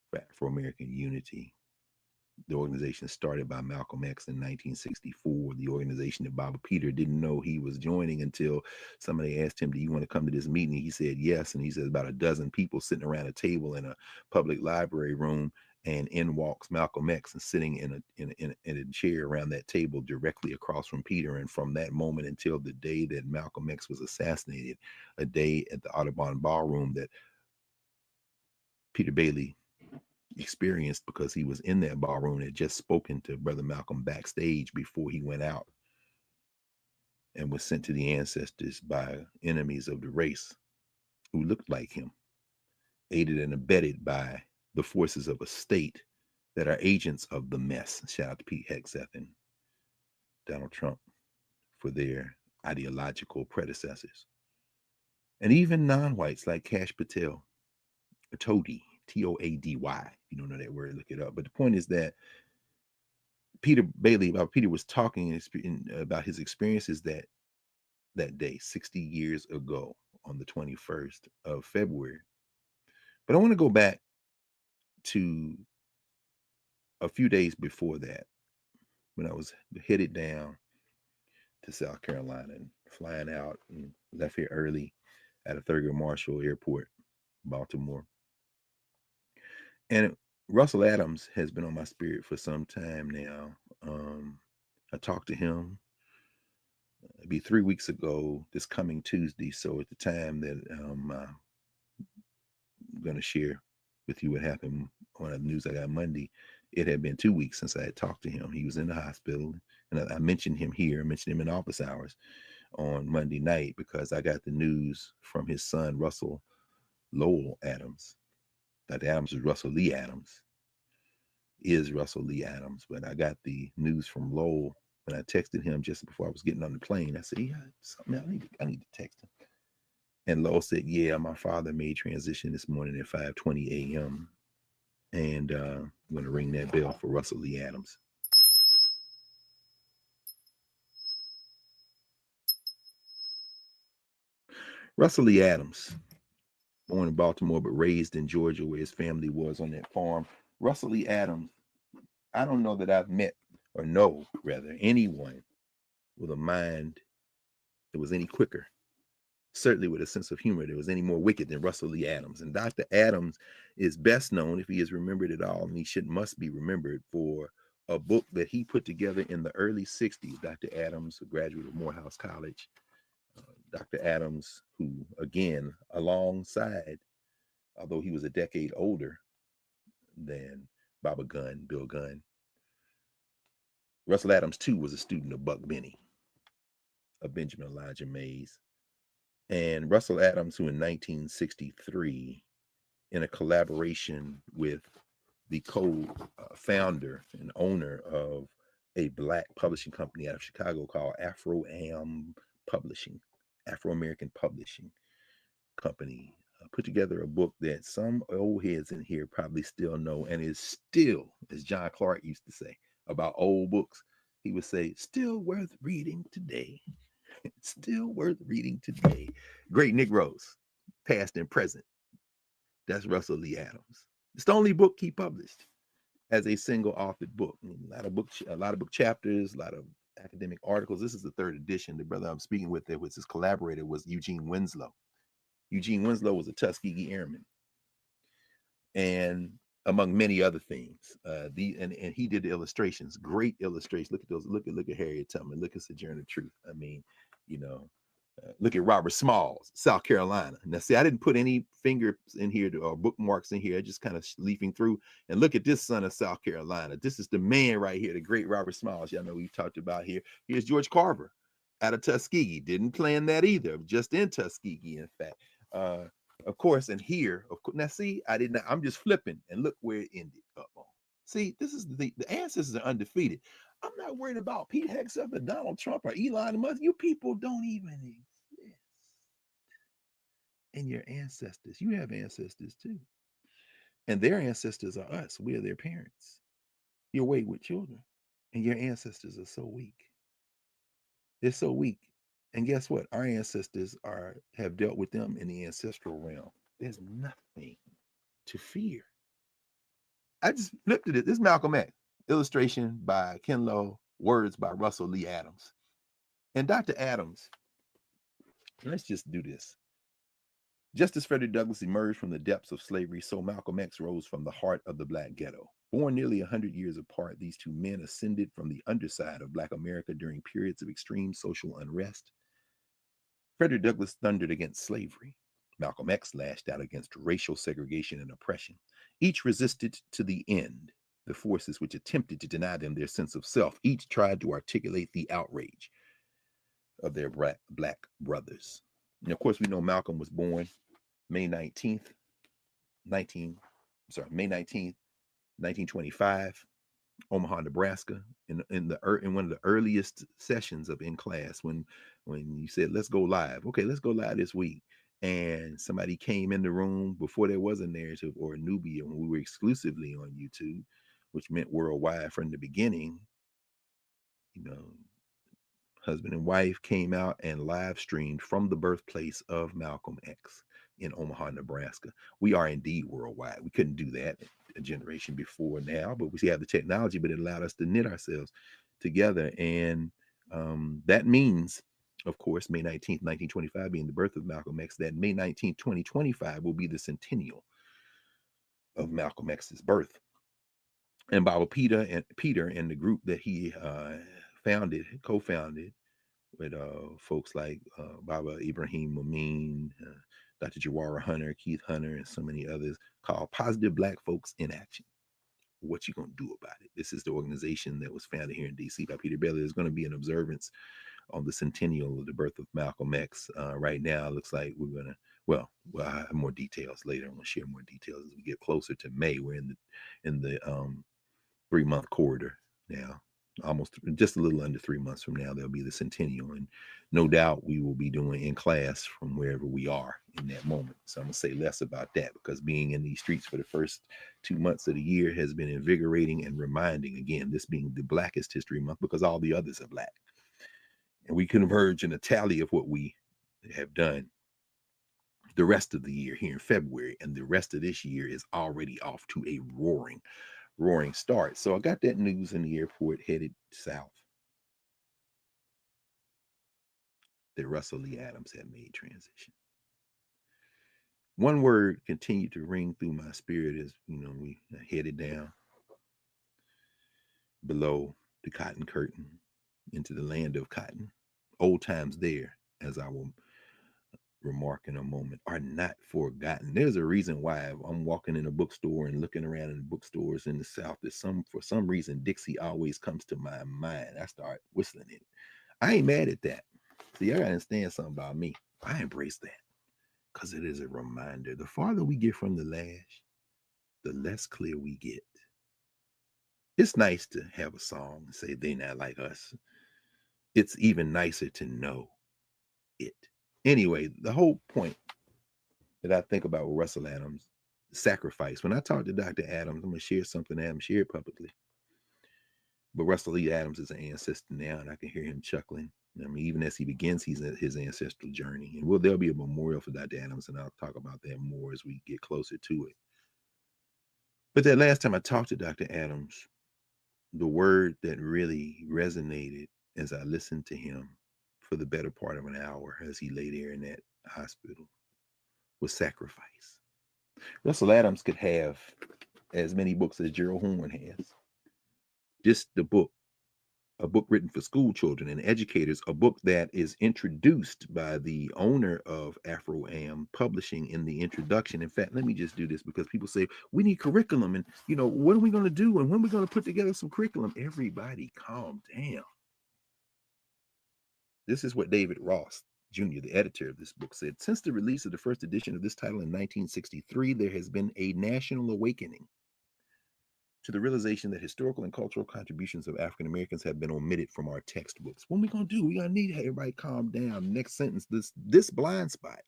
for Afro-American Unity. The organization started by Malcolm X in 1964. The organization that Baba Peter didn't know he was joining until somebody asked him, "Do you want to come to this meeting?" He said yes. And he said about a dozen people sitting around a table in a public library room, and in walks Malcolm X and sitting in a chair around that table directly across from Peter. And from that moment until the day that Malcolm X was assassinated, a day at the Audubon Ballroom that Peter Bailey experienced, because he was in that ballroom and had just spoken to Brother Malcolm backstage before he went out and was sent to the ancestors by enemies of the race who looked like him, aided and abetted by the forces of a state that are agents of the mess. Shout out to Pete Hegseth and Donald Trump for their ideological predecessors. And even non-whites like Kash Patel, Tody, Toady. If you don't know that word, look it up. But the point is that Peter Bailey, about Peter was talking about his experiences that day, 60 years ago, on the 21st of February. But I want to go back to a few days before that, when I was headed down to South Carolina and flying out, and left here early at a Thurgood Marshall Airport, Baltimore. And Russell Adams has been on my spirit for some time now. I talked to him, it'd be 3 weeks ago, this coming Tuesday. So at the time that I'm going to share with you what happened on the news I got Monday, it had been 2 weeks since I had talked to him. He was in the hospital, and I mentioned him here, I mentioned him in office hours on Monday night, because I got the news from his son, Russell Lowell Adams. Dr. Adams is Russell Lee Adams, but I got the news from Lowell, and I texted him just before I was getting on the plane. I said, yeah, something I need to text him. And Lowell said, yeah, my father made transition this morning at 5:20 a.m. And I'm going to ring that bell for Russell Lee Adams. Russell Lee Adams, born in Baltimore but raised in Georgia, where his family was on that farm. Russell Lee Adams, I don't know that I've met, or know rather, anyone with a mind that was any quicker, certainly with a sense of humor that was any more wicked than Russell Lee Adams. And Dr. Adams is best known, if he is remembered at all, and he must be remembered, for a book that he put together in the early 60s. Dr. Adams, a graduate of Morehouse College. Dr. Adams, who, again, alongside, although he was a decade older than Bill Gunn, Russell Adams, too, was a student of Buck Benny, of Benjamin Elijah Mays. And Russell Adams, who in 1963, in a collaboration with the co-founder and owner of a Black publishing company out of Chicago called Afro-American Publishing Company, put together a book that some old heads in here probably still know, and is still, as John Clark used to say about old books, he would say, still worth reading today. Still worth reading today. Great Negroes, past and present. That's Russell Lee Adams. It's the only book he published as a single authored book. A lot of book chapters, a lot of academic articles. This is the third edition. The brother I'm speaking with that was his collaborator was Eugene Winslow. Eugene Winslow was a Tuskegee Airman, and among many other things, and he did the illustrations, great illustrations. Look at those. Look at Harriet Tubman. Look at Sojourner Truth. I mean, look at Robert Smalls, South Carolina. Now, see, I didn't put any fingers in here or bookmarks in here. I just kind of leafing through, and look at this son of South Carolina. This is the man right here, the great Robert Smalls. Y'all know we've talked about here. Here's George Carver out of Tuskegee. Didn't plan that either. Just in Tuskegee, in fact. Of course, and here, of course. Now, see, I'm just flipping, and look where it ended up on. See, this is the ancestors are undefeated. I'm not worried about Pete Hegseth or Donald Trump or Elon Musk. You people don't even exist. And your ancestors, you have ancestors too. And their ancestors are us. We are their parents. You're wayward children. And your ancestors are so weak. They're so weak. And guess what? Our ancestors have dealt with them in the ancestral realm. There's nothing to fear. I just flipped it. This is Malcolm X. Illustration by Ken Lowe. Words by Russell Lee Adams. And Dr. Adams, let's just do this. Just as Frederick Douglass emerged from the depths of slavery, so Malcolm X rose from the heart of the Black ghetto. Born nearly 100 years apart, these two men ascended from the underside of Black America during periods of extreme social unrest. Frederick Douglass thundered against slavery. Malcolm X lashed out against racial segregation and oppression. Each resisted to the end the forces which attempted to deny them their sense of self. Each tried to articulate the outrage of their Black brothers. And of course, we know Malcolm was born May 19th, 1925, Omaha, Nebraska, in one of the earliest sessions of In Class, when you said, let's go live. Okay, let's go live this week. And somebody came in the room before there was a Knarrative or a Nubia, when we were exclusively on YouTube, which meant worldwide from the beginning. you know, husband and wife came out and live streamed from the birthplace of Malcolm X in Omaha, Nebraska. We are indeed worldwide. We couldn't do that a generation before now, but we have the technology, but it allowed us to knit ourselves together. And that means, of course, May 19th, 1925 being the birth of Malcolm X, that May 19th, 2025 will be the centennial of Malcolm X's birth. And Baba Peter and the group that he co-founded with folks like Baba Ibrahim Amin, Dr. Jawara Hunter, Keith Hunter, and so many others, called Positive Black Folks in Action. What you gonna do about it? This is the organization that was founded here in DC by Peter Bailey. There's going to be an observance on the centennial of the birth of Malcolm X. Right now, it looks like we're gonna. Well, I have more details later. I'm gonna share more details as we get closer to May. We're in the 3-month corridor now. Almost just a little under 3 months from now, there'll be the centennial, and no doubt we will be doing in class from wherever we are in that moment. So I'm gonna say less about that, because being in these streets for the first 2 months of the year has been invigorating and reminding, again, this being the Blackest History Month, because all the others are Black, and we converge in a tally of what we have done the rest of the year here in February, and the rest of this year is already off to a roaring start. So I got that news in the airport, headed south, that Russell Lee Adams had made transition. One word continued to ring through my spirit as, we headed down below the cotton curtain into the land of cotton. Old times there, as I will remark in a moment, are not forgotten. There's a reason why I'm walking in a bookstore and looking around in the bookstores in the South, that for some reason Dixie always comes to my mind. I start whistling it. I ain't mad at that. See, I gotta understand something about me. I embrace that, because it is a reminder. The farther we get from the lash, the less clear we get. It's nice to have a song and say they not like us. It's even nicer to know it. Anyway, the whole point that I think about with Russell Adams, sacrifice. When I talk to Dr. Adams, I'm going to share something I haven't shared publicly. But Russell Lee Adams is an ancestor now, and I can hear him chuckling. I mean, even as he begins his ancestral journey. And there'll be a memorial for Dr. Adams, and I'll talk about that more as we get closer to it. But that last time I talked to Dr. Adams, the word that really resonated as I listened to him for the better part of an hour as he lay there in that hospital was sacrifice. Russell Adams could have as many books as Gerald Horn has. Just a book written for school children and educators, a book that is introduced by the owner of Afro-Am Publishing in the introduction. In fact, let me just do this, because people say, we need curriculum, and, what are we going to do, and when are we going to put together some curriculum? Everybody calm down. This is what David Ross Jr., the editor of this book, said. Since the release of the first edition of this title in 1963, there has been a national awakening to the realization that historical and cultural contributions of African Americans have been omitted from our textbooks. What are we going to do? We're going to need everybody calm down. Next sentence, this blind spot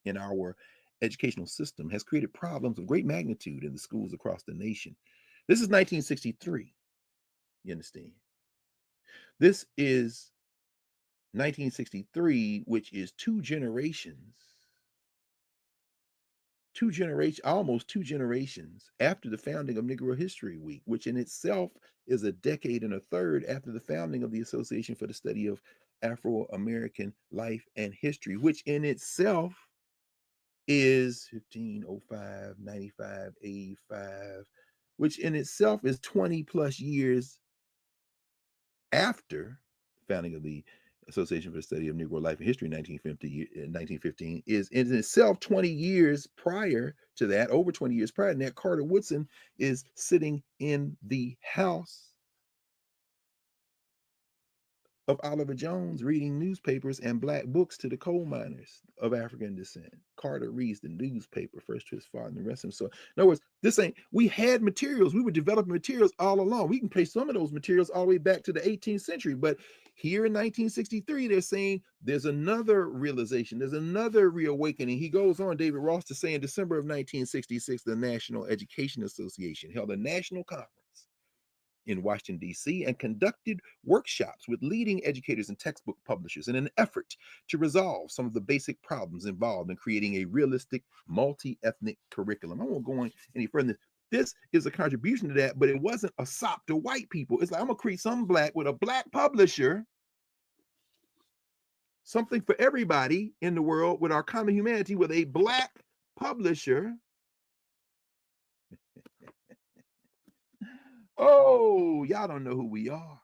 in our educational system has created problems of great magnitude in the schools across the nation. This is 1963. You understand? This is 1963, which is almost two generations after the founding of Negro History Week, which in itself is a decade and a third after the founding of the Association for the Study of Afro-American Life and History, which in itself is 1505, 95, 85, which in itself is 20 plus years after the founding of the Association for the Study of Negro Life and History in 1915, is in itself 20 years prior to that, over 20 years prior to that. Carter Woodson is sitting in the house of Oliver Jones reading newspapers and black books to the coal miners of African descent. Carter reads the newspaper first to his father and the rest of him. So in other words, we had materials. We were developing materials all along. We can trace some of those materials all the way back to the 18th century. But here in 1963, they're saying there's another realization. There's another reawakening. He goes on, David Ross, to say in December of 1966, the National Education Association held a national conference in Washington, D.C., and conducted workshops with leading educators and textbook publishers in an effort to resolve some of the basic problems involved in creating a realistic multi-ethnic curriculum. I won't go any further. This is a contribution to that, but it wasn't a sop to white people. It's like, I'm going to create something black with a black publisher, something for everybody in the world with our common humanity with a black publisher. Oh, y'all don't know who we are.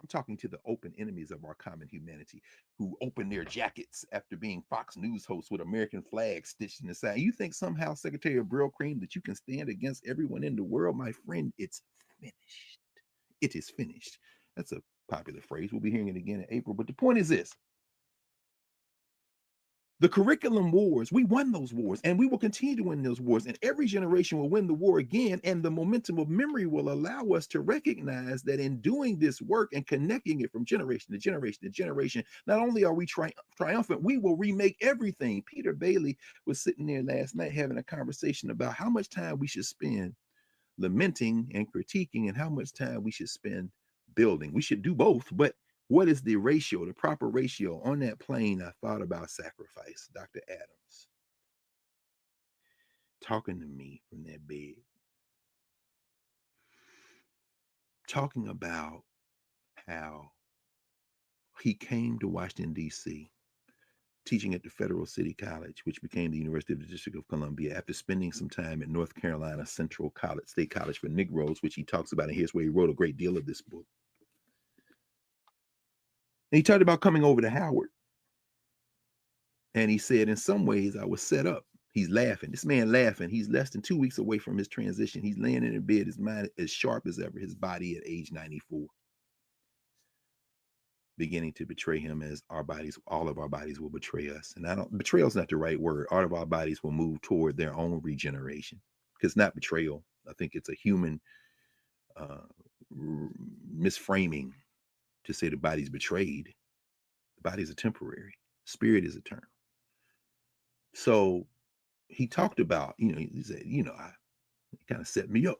I'm talking to the open enemies of our common humanity who open their jackets after being Fox News hosts with American flags stitched in the side. You think somehow, Secretary of Brill Cream, that you can stand against everyone in the world? My friend, it's finished. It is finished. That's a popular phrase. We'll be hearing it again in April. But the point is this. The curriculum wars, we won those wars, and we will continue to win those wars, and every generation will win the war again, and the momentum of memory will allow us to recognize that in doing this work and connecting it from generation to generation to generation, not only are we triumphant, we will remake everything. Peter Bailey was sitting there last night having a conversation about how much time we should spend lamenting and critiquing and how much time we should spend building. We should do both, but what is the ratio, the proper ratio? On that plane, I thought about sacrifice. Dr. Adams talking to me from that bed, talking about how he came to Washington, D.C., teaching at the Federal City College, which became the University of the District of Columbia, after spending some time at North Carolina Central College, State College for Negroes, which he talks about, and here's where he wrote a great deal of this book. And he talked about coming over to Howard. And he said, in some ways, I was set up. He's laughing. This man laughing. He's less than 2 weeks away from his transition. He's laying in bed, his mind as sharp as ever, his body at age 94. Beginning to betray him as our bodies, all of our bodies will betray us. And betrayal is not the right word. All of our bodies will move toward their own regeneration. Because it's not betrayal. I think it's a human misframing to say the body's betrayed. The bodies are temporary. Spirit is eternal. So he talked about, he said, he kind of set me up.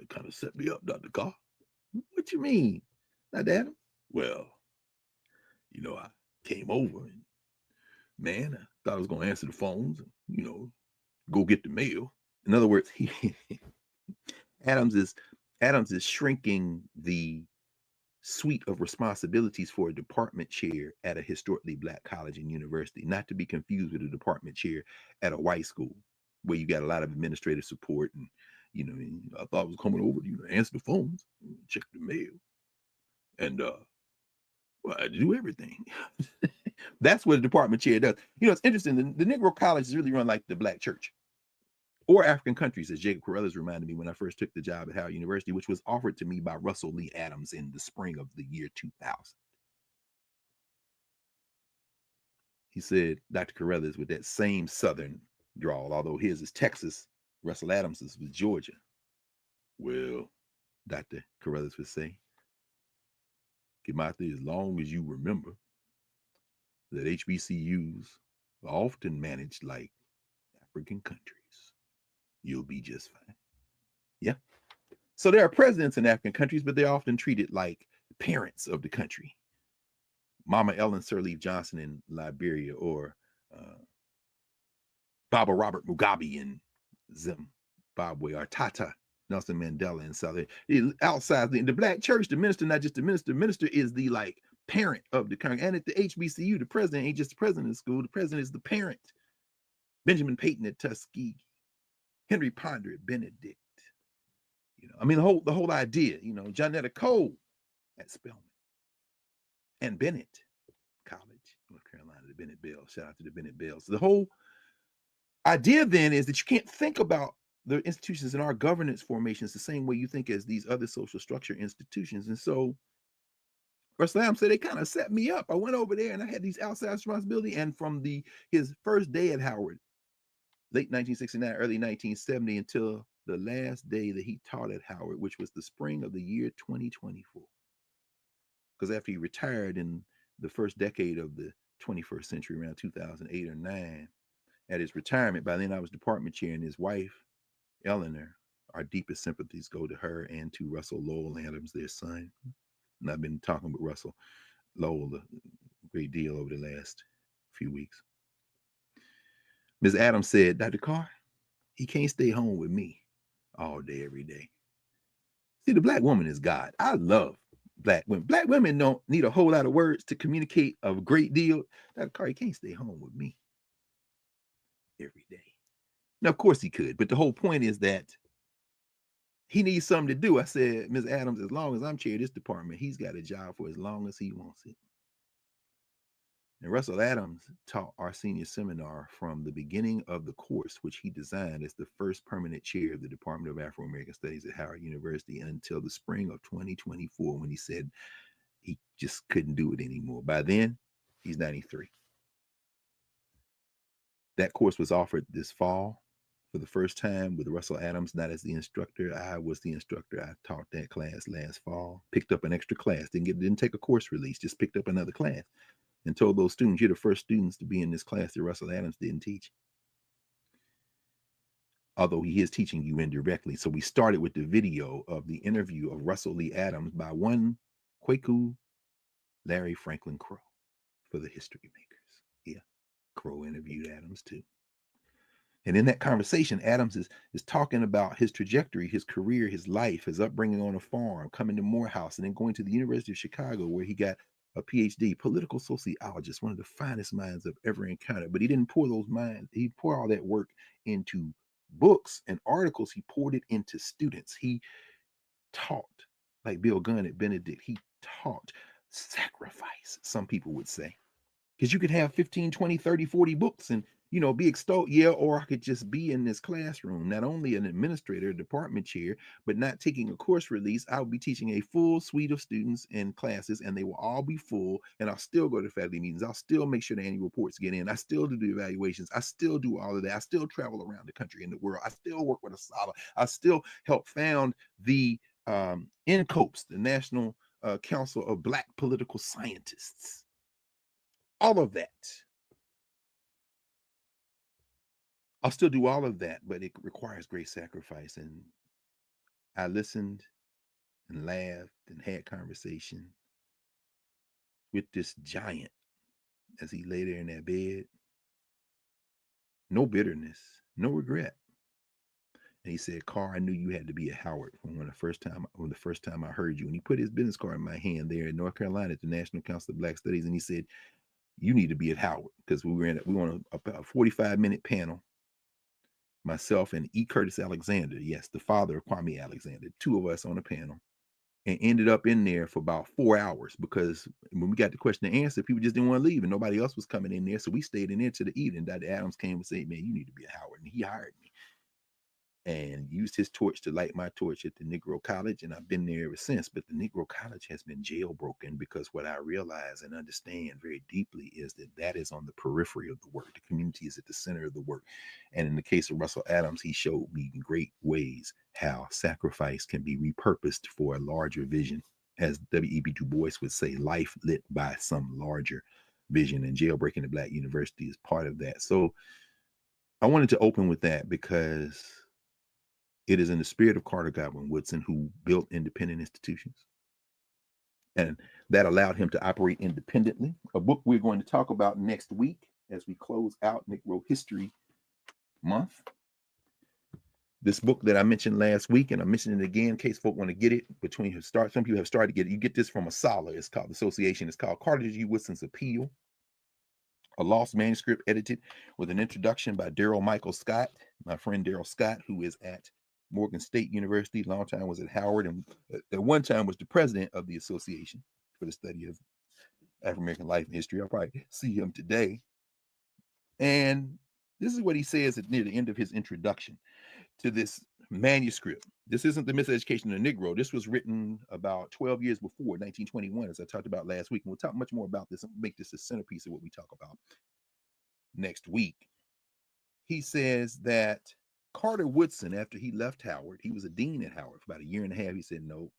Kind of set me up, Dr. Carr. What you mean? Not that? Well, I came over and, man, I thought I was going to answer the phones and, go get the mail. In other words, Adams is shrinking the suite of responsibilities for a department chair at a historically black college and university, not to be confused with a department chair at a white school where you got a lot of administrative support. And, I thought I was coming over to, answer the phones, check the mail. And, I do everything. That's what a department chair does. It's interesting. The Negro college is really run like the black church or African countries, as Jacob Carruthers reminded me when I first took the job at Howard University, which was offered to me by Russell Lee Adams in the spring of the year 2000. He said, Dr. Carruthers, with that same Southern drawl, although his is Texas, Russell Adams's was Georgia. Well, Dr. Carruthers would say, Kimati, as long as you remember that HBCUs are often managed like African countries, you'll be just fine. Yeah. So there are presidents in African countries, but they're often treated like parents of the country. Mama Ellen Sirleaf Johnson in Liberia, or Baba Robert Mugabe in Zimbabwe, or Tata Nelson Mandela in South Africa. Outside the black church, the minister, not just the minister is the parent of the country. And at the HBCU, the president ain't just the president of the school, the president is the parent. Benjamin Payton at Tuskegee, Henry Ponder at Benedict. The whole idea, Johnetta Cole at Spelman and Bennett College, North Carolina, the Bennett Bells. Shout out to the Bennett Bells. The whole idea then is that you can't think about the institutions in our governance formations the same way you think as these other social structure institutions. And so Russell Adams said they kind of set me up. I went over there and I had these outside responsibilities. And from his first day at Howard, late 1969, early 1970, until the last day that he taught at Howard, which was the spring of the year 2024. Because after he retired in the first decade of the 21st century, around 2008 or 9, at his retirement, by then I was department chair, and his wife, Eleanor, our deepest sympathies go to her and to Russell Lowell Adams, their son. And I've been talking with Russell Lowell a great deal over the last few weeks. Ms. Adams said, Dr. Carr, he can't stay home with me all day, every day. See, the black woman is God. I love black women. Black women don't need a whole lot of words to communicate a great deal. Dr. Carr, he can't stay home with me every day. Now, of course he could, but the whole point is that he needs something to do. I said, Ms. Adams, as long as I'm chair of this department, he's got a job for as long as he wants it. And Russell Adams taught our senior seminar from the beginning of the course, which he designed as the first permanent chair of the Department of Afro-American Studies at Howard University until the spring of 2024, when he said he just couldn't do it anymore. By then, he's 93. That course was offered this fall for the first time with Russell Adams, not as the instructor. I was the instructor. I taught that class last fall, picked up an extra class, didn't take a course release, just picked up another class and told those students, you're the first students to be in this class that Russell Adams didn't teach. Although he is teaching you indirectly. So we started with the video of the interview of Russell Lee Adams by one Kwaku Larry Franklin Crow for the History Makers. Yeah, Crow interviewed Adams too. And in that conversation, Adams is talking about his trajectory, his career, his life, his upbringing on a farm, coming to Morehouse, and then going to the University of Chicago, where he got a PhD, political sociologist, one of the finest minds I've ever encountered. But he didn't pour those minds, he poured all that work into books and articles. He poured it into students. He taught, like Bill Gunn at Benedict, he taught sacrifice, some people would say. Because you could have 15, 20, 30, 40 books and, be extolled. Yeah, or I could just be in this classroom, not only an administrator, a department chair, but not taking a course release. I'll be teaching a full suite of students and classes, and they will all be full. And I'll still go to faculty meetings. I'll still make sure the annual reports get in. I still do the evaluations. I still do all of that. I still travel around the country and the world. I still work with ASALH. I still help found the NCOPS, the National Council of Black Political Scientists. All of that. I'll still do all of that, but it requires great sacrifice. And I listened and laughed and had conversation with this giant as he lay there in that bed. No bitterness, no regret. And he said, Carr, I knew you had to be at Howard from the first time I heard you. And he put his business card in my hand there in North Carolina at the National Council of Black Studies. And he said, you need to be at Howard, because we were on a 45-minute panel. Myself and E. Curtis Alexander, yes, the father of Kwame Alexander, two of us on a panel, and ended up in there for about 4 hours, because when we got the question and answer, people just didn't want to leave and nobody else was coming in there. So we stayed in there to the evening. Dr. Adams came and said, man, you need to be at Howard. And he hired me and used his torch to light my torch at the Negro College. And I've been there ever since. But the Negro College has been jailbroken, because what I realize and understand very deeply is that is on the periphery of the work. The community is at the center of the work. And in the case of Russell Adams, he showed me in great ways how sacrifice can be repurposed for a larger vision. As W.E.B. Du Bois would say, life lit by some larger vision, and jailbreaking the Black University is part of that. So I wanted to open with that, because it is in the spirit of Carter Godwin Woodson, who built independent institutions, and that allowed him to operate independently. A book we're going to talk about next week as we close out Negro History Month. This book that I mentioned last week, and I'm mentioning it again in case folk want to get it, some people have started to get it. You get this from ASALH. It's called Association. It's called Carter G. Woodson's Appeal, a lost manuscript edited with an introduction by Daryl Michael Scott, my friend Daryl Scott, who is at Morgan State University, long time was at Howard, and at one time was the president of the Association for the Study of African American Life and History. I'll probably see him today. And this is what he says near the end of his introduction to this manuscript. This isn't the Miseducation of the Negro. This was written about 12 years before, 1921, as I talked about last week. And we'll talk much more about this and make this a centerpiece of what we talk about next week. He says that Carter Woodson, after he left Howard, he was a dean at Howard for about a year and a half. He said, no,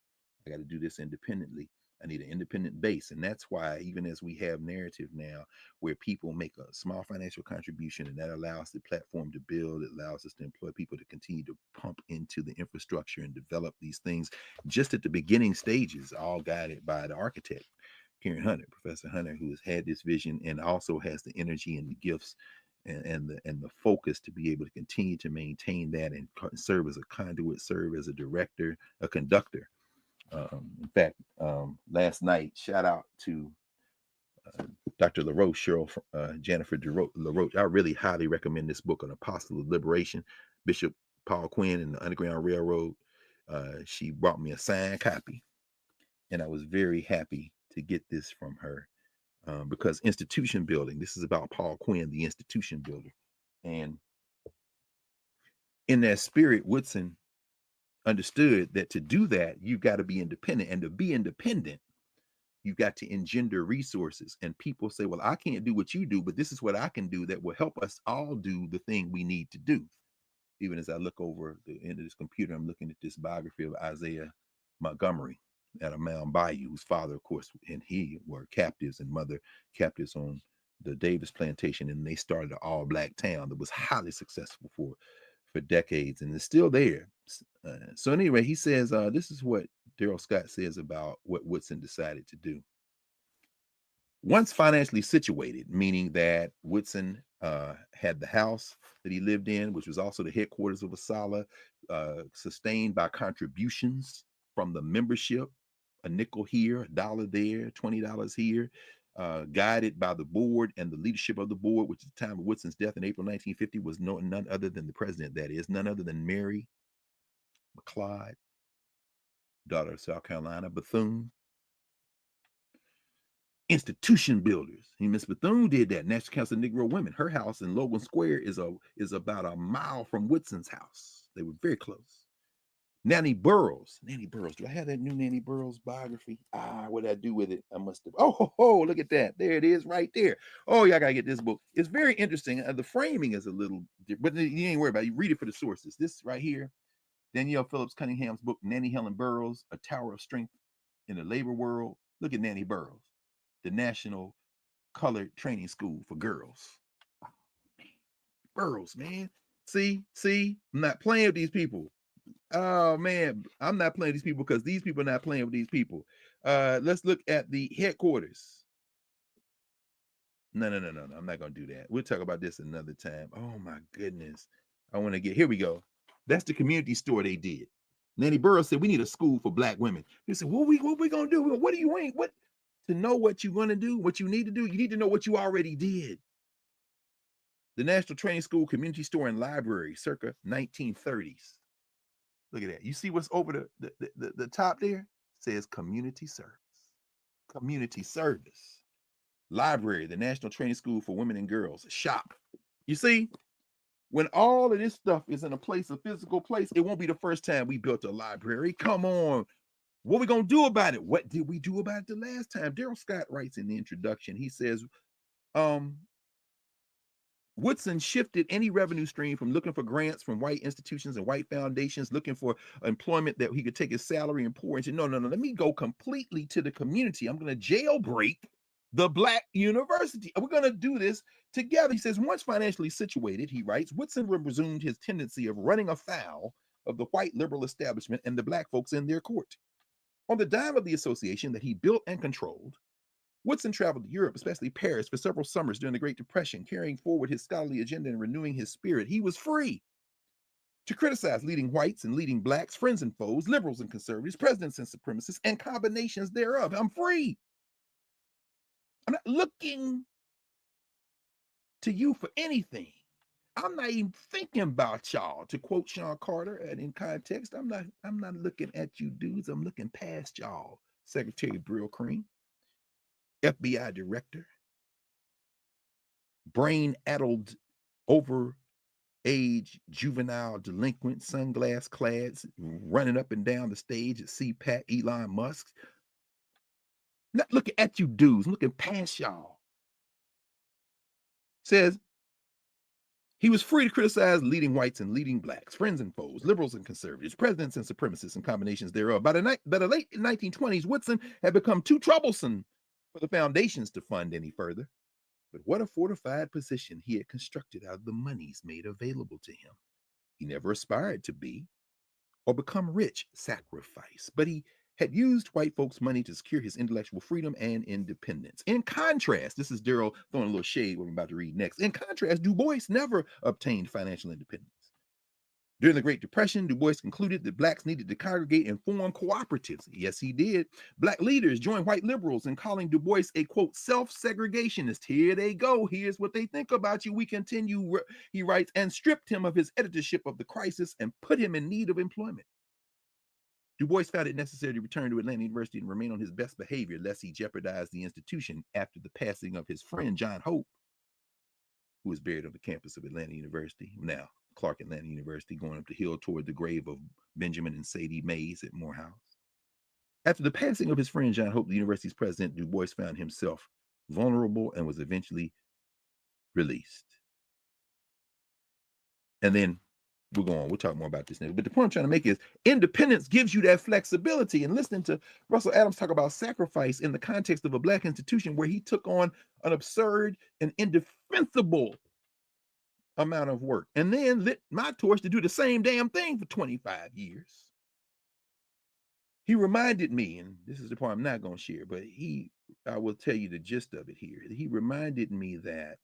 I got to do this independently. I need an independent base. And that's why, even as we have narrative now, where people make a small financial contribution, and that allows the platform to build, it allows us to employ people to continue to pump into the infrastructure and develop these things just at the beginning stages, all guided by the architect, Professor Hunter, who has had this vision and also has the energy and the gifts and the focus to be able to continue to maintain that and serve as a conduit, serve as a director, a conductor. In fact, last night, shout out to Dr. LaRoche, Jennifer LaRoche. I really highly recommend this book, An Apostle of Liberation, Bishop Paul Quinn and the Underground Railroad. She brought me a signed copy, and I was very happy to get this from her because institution building, this is about Paul Quinn, the institution builder. And in that spirit, Woodson understood that to do that, you've got to be independent. And to be independent, you've got to engender resources. And people say, well, I can't do what you do, but this is what I can do that will help us all do the thing we need to do. Even as I look over the end of this computer, I'm looking at this biography of Isaiah Montgomery at a Mound Bayou, whose father, of course, and he were captives and mother captives on the Davis plantation. And they started an all-black town that was highly successful for decades and is still there. So anyway, he says, this is what Daryl Scott says about what Woodson decided to do. Once financially situated, meaning that Woodson had the house that he lived in, which was also the headquarters of ASALH, sustained by contributions from the membership, a nickel here, $1 there, $20 here, guided by the board and the leadership of the board, which at the time of Woodson's death in April 1950 was none other than the president, that is, none other than Mary McLeod, daughter of South Carolina, Bethune. Institution builders. Miss Bethune did that. National Council of Negro Women. Her house in Logan Square is about a mile from Woodson's house. They were very close. Nanny Burroughs. Do I have that new Nanny Burroughs biography? What did I do with it? I must have. Oh, look at that. There it is right there. Oh, y'all got to get this book. It's very interesting. The framing is a little different, but you ain't worried about it. You read it for the sources. This right here, Danielle Phillips Cunningham's book, Nanny Helen Burroughs, A Tower of Strength in the Labor World. Look at Nanny Burroughs, the National Colored Training School for Girls. Oh, man. Burroughs, man. See, I'm not playing with these people. Oh man, I'm not playing these people because these people are not playing with these people. Let's look at the headquarters. No. I'm not gonna do that. We'll talk about this another time. Oh my goodness. I want to get here we go. That's the community store they did. Nanny Burroughs said we need a school for black women. He said, what we gonna do? What do you ain't? What to know what you're gonna do, what you need to do, you need to know what you already did. The National Training School Community Store and Library, circa 1930s. Look at that. You see what's over the top there? It says community service. Community service. Library, the National Training School for Women and Girls. Shop. You see, when all of this stuff is in a place, a physical place, it won't be the first time we built a library. Come on. What are we going to do about it? What did we do about it the last time? Daryl Scott writes in the introduction, he says, Woodson shifted any revenue stream from looking for grants from white institutions and white foundations, looking for employment that he could take his salary and pour into. No. Let me go completely to the community. I'm going to jailbreak the Black university. We're going to do this together. He says, once financially situated, he writes, Woodson resumed his tendency of running afoul of the white liberal establishment and the Black folks in their court. On the dime of the association that he built and controlled, Woodson traveled to Europe, especially Paris, for several summers during the Great Depression, carrying forward his scholarly agenda and renewing his spirit. He was free to criticize leading whites and leading blacks, friends and foes, liberals and conservatives, presidents and supremacists, and combinations thereof. I'm free. I'm not looking to you for anything. I'm not even thinking about y'all. To quote Sean Carter, and in context, I'm not looking at you dudes. I'm looking past y'all. Secretary Brill Cream, FBI director, brain-addled, over-age juvenile delinquent, sunglass clads, running up and down the stage at CPAC, Elon Musk. Not looking at you dudes, looking past y'all. Says, He was free to criticize leading whites and leading blacks, friends and foes, liberals and conservatives, presidents and supremacists, and combinations thereof. By the late 1920s, Woodson had become too troublesome for the foundations to fund any further. But what a fortified position he had constructed out of the monies made available to him. He never aspired to be or become rich, sacrifice, but he had used white folks' money to secure his intellectual freedom and independence. In contrast, this is Daryl throwing a little shade what I'm about to read next. In contrast, Du Bois never obtained financial independence. During the Great Depression, Du Bois concluded that blacks needed to congregate and form cooperatives. Yes, he did. Black leaders joined white liberals in calling Du Bois a, quote, self-segregationist. Here they go. Here's what they think about you. We continue, he writes, and stripped him of his editorship of The Crisis and put him in need of employment. Du Bois found it necessary to return to Atlanta University and remain on his best behavior, lest he jeopardize the institution after the passing of his friend, John Hope, who was buried on the campus of Atlanta University, now Clark Atlanta University, going up the hill toward the grave of Benjamin and Sadie Mays at Morehouse. After the passing of his friend, John Hope, the university's president, Du Bois found himself vulnerable and was eventually released. And then we'll go on. We'll talk more about this now. But the point I'm trying to make is independence gives you that flexibility. And listening to Russell Adams talk about sacrifice in the context of a black institution where he took on an absurd and indefensible amount of work and then lit my torch to do the same damn thing for 25 years. He reminded me, and this is the part I'm not going to share, but I will tell you the gist of it here. He reminded me that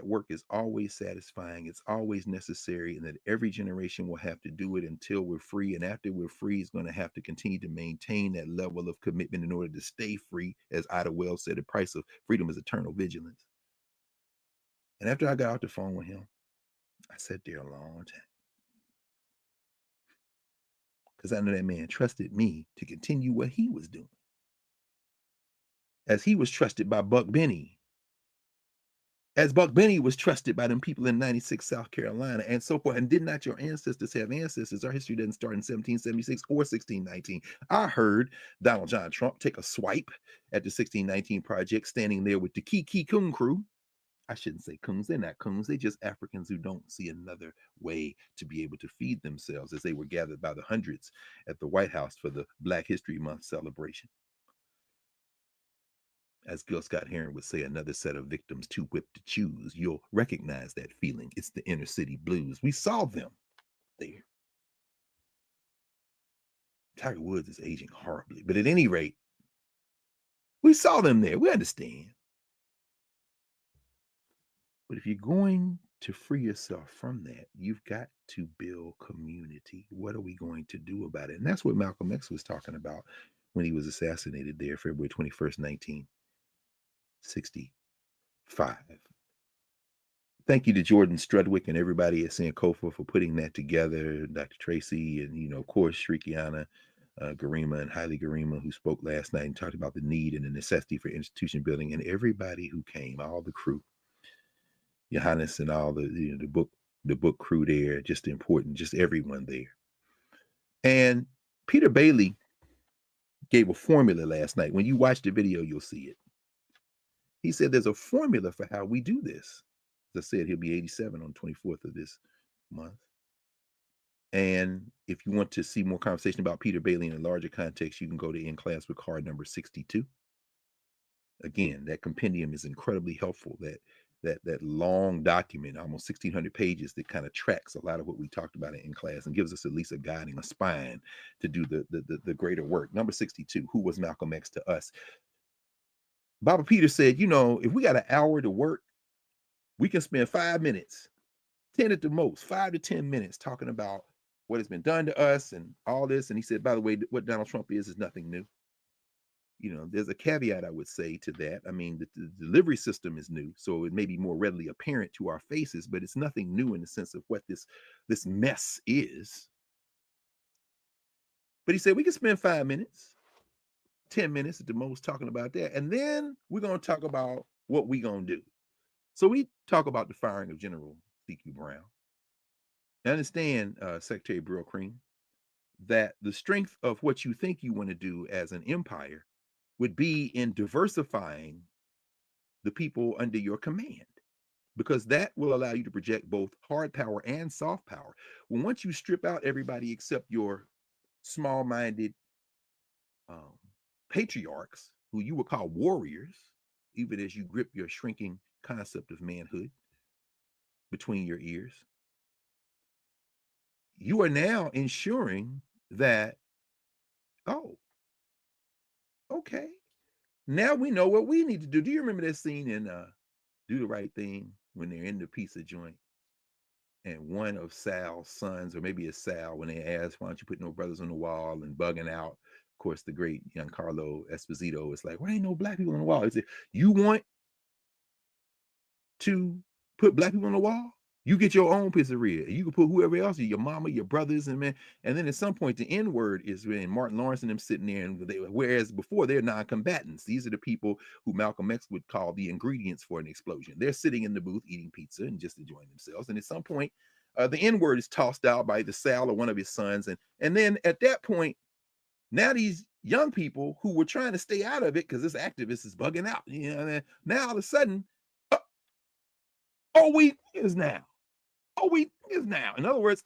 work is always satisfying, it's always necessary, and that every generation will have to do it until we're free. And after we're free, it's going to have to continue to maintain that level of commitment in order to stay free. As Ida Wells said, the price of freedom is eternal vigilance. And after I got off the phone with him, I sat there a long time. Because I know that man trusted me to continue what he was doing. As he was trusted by Buck Benny. As Buck Benny was trusted by them people in 96 South Carolina and so forth. And did not your ancestors have ancestors? Our history doesn't start in 1776 or 1619. I heard Donald John Trump take a swipe at the 1619 project, standing there with the Kiki Coon crew. I shouldn't say coons, they're not coons, they're just Africans who don't see another way to be able to feed themselves, as they were gathered by the hundreds at the White House for the Black History Month celebration. As Gil Scott Heron would say, another set of victims too whipped to choose. You'll recognize that feeling. It's the inner city blues. We saw them there. Tiger Woods is aging horribly, but at any rate, we saw them there. We understand. But if you're going to free yourself from that, you've got to build community. What are we going to do about it? And that's what Malcolm X was talking about when he was assassinated there, February 21st, 1965. Thank you to Jordan Strudwick and everybody at Sankofa for putting that together. Dr. Tracy and, of course, Shrikiana Garima and Haile Garima, who spoke last night and talked about the need and the necessity for institution building, and everybody who came, all the crew. Johannes and all the book crew there, just important, just everyone there. And Peter Bailey gave a formula last night. When you watch the video, you'll see it. He said there's a formula for how we do this. As I said, he'll be 87 on the 24th of this month. And if you want to see more conversation about Peter Bailey in a larger context, you can go to In Class with Carr number 62. Again, that compendium is incredibly helpful. That long document, almost 1,600 pages, that kind of tracks a lot of what we talked about in class and gives us at least a guiding, a spine to do the greater work. Number 62, who was Malcolm X to us? Baba Peter said, if we got an hour to work, we can spend 5 minutes, 10 at the most, 5 to 10 minutes talking about what has been done to us and all this. And he said, by the way, what Donald Trump is nothing new. There's a caveat I would say to that. I mean, the delivery system is new, so it may be more readily apparent to our faces, but it's nothing new in the sense of what this mess is. But he said we can spend 5 minutes, 10 minutes at the most talking about that, and then we're going to talk about what we're going to do. So we talk about the firing of General C.Q. Brown. I understand, Secretary Brill-Cream, that the strength of what you think you want to do as an empire would be in diversifying the people under your command. because that will allow you to project both hard power and soft power. Well, once you strip out everybody except your small-minded um, patriarchs, who you would call warriors, even as you grip your shrinking concept of manhood between your ears, you are now ensuring that, oh, okay, now we know what we need to do. Do you remember that scene in Do the Right Thing when they're in the pizza joint and one of Sal's sons, or maybe it's Sal, when they ask, why don't you put no brothers on the wall, and bugging out, of course, the great Giancarlo Esposito is like, why ain't no black people on the wall? He said, you want to put black people on the wall? You get your own pizzeria. You can put whoever else, your mama, your brothers, and man. And then at some point, the N word is when Martin Lawrence and them sitting there, and whereas before they're non-combatants. These are the people who Malcolm X would call the ingredients for an explosion. They're sitting in the booth eating pizza and just enjoying themselves. And at some point, the N word is tossed out by the Sal or one of his sons, and then at that point, now these young people who were trying to stay out of it because this activist is bugging out, now all of a sudden, all we is now. Oh, we is now. In other words,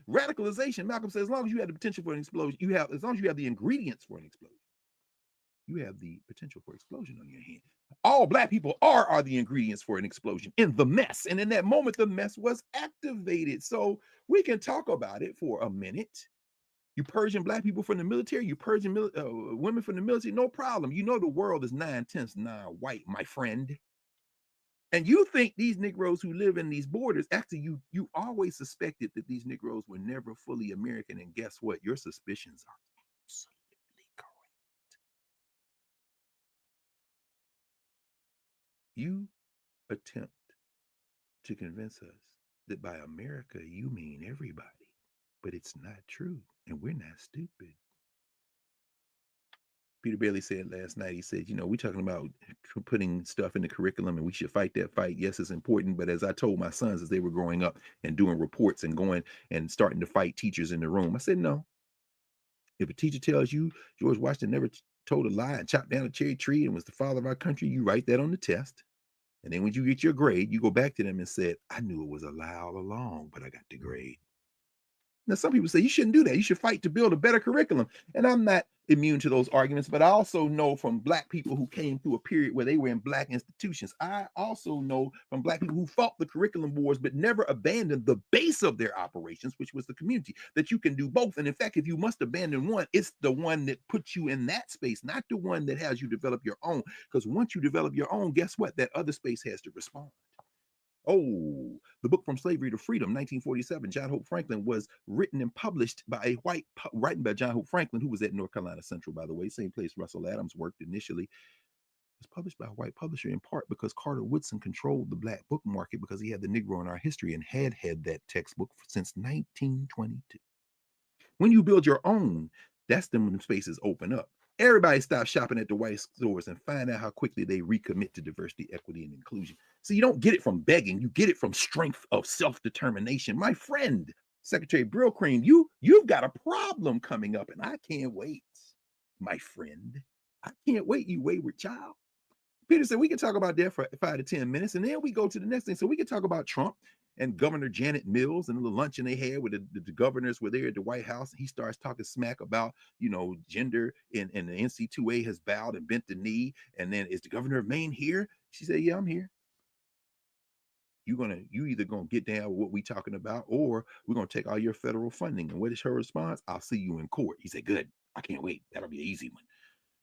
radicalization. Malcolm says, as long as you have the potential for an explosion, as long as you have the ingredients for an explosion, you have the potential for explosion on your hand. All black people are the ingredients for an explosion in the mess. And in that moment, the mess was activated. So we can talk about it for a minute. You purging black people from the military, you purging women from the military, no problem. You know the world is 9/10 non-white, my friend. And you think these Negroes who live in these borders, actually, you always suspected that these Negroes were never fully American. And guess what? Your suspicions are absolutely correct. You attempt to convince us that by America, you mean everybody, but it's not true. And we're not stupid. Peter Bailey said last night, he said, we're talking about putting stuff in the curriculum and we should fight that fight. Yes, it's important. But as I told my sons as they were growing up and doing reports and going and starting to fight teachers in the room, I said, no. If a teacher tells you George Washington never told a lie and chopped down a cherry tree and was the father of our country, you write that on the test. And then when you get your grade, you go back to them and said, I knew it was a lie all along, but I got the grade. Now, some people say you shouldn't do that. You should fight to build a better curriculum. And I'm not immune to those arguments, but I also know from black people who came through a period where they were in black institutions. I also know from black people who fought the curriculum wars, but never abandoned the base of their operations, which was the community, that you can do both. And in fact, if you must abandon one, it's the one that puts you in that space, not the one that has you develop your own. Because once you develop your own, guess what? That other space has to respond. Oh, the book From Slavery to Freedom, 1947, John Hope Franklin, was written and published by a white, written by John Hope Franklin, who was at North Carolina Central, by the way, same place Russell Adams worked initially. It was published by a white publisher in part because Carter Woodson controlled the black book market because he had the Negro in our history and had that textbook since 1922. When you build your own, that's when spaces open up. Everybody stop shopping at the white stores and find out how quickly they recommit to diversity, equity, and inclusion. So you don't get it from begging. You get it from strength of self-determination. My friend, Secretary Brillcream, you've got a problem coming up, and I can't wait, my friend. I can't wait, you wayward child. Peter said we can talk about that for 5 to 10 minutes, and then we go to the next thing. So we can talk about Trump and Governor Janet Mills and the luncheon they had with the governors were there at the White House. And he starts talking smack about, gender, and the NC2A has bowed and bent the knee. And then, is the governor of Maine here? She said, yeah, I'm here. You either gonna get down with what we talking about, or we're gonna take all your federal funding. And what is her response? I'll see you in court. He said, good. I can't wait. That'll be an easy one.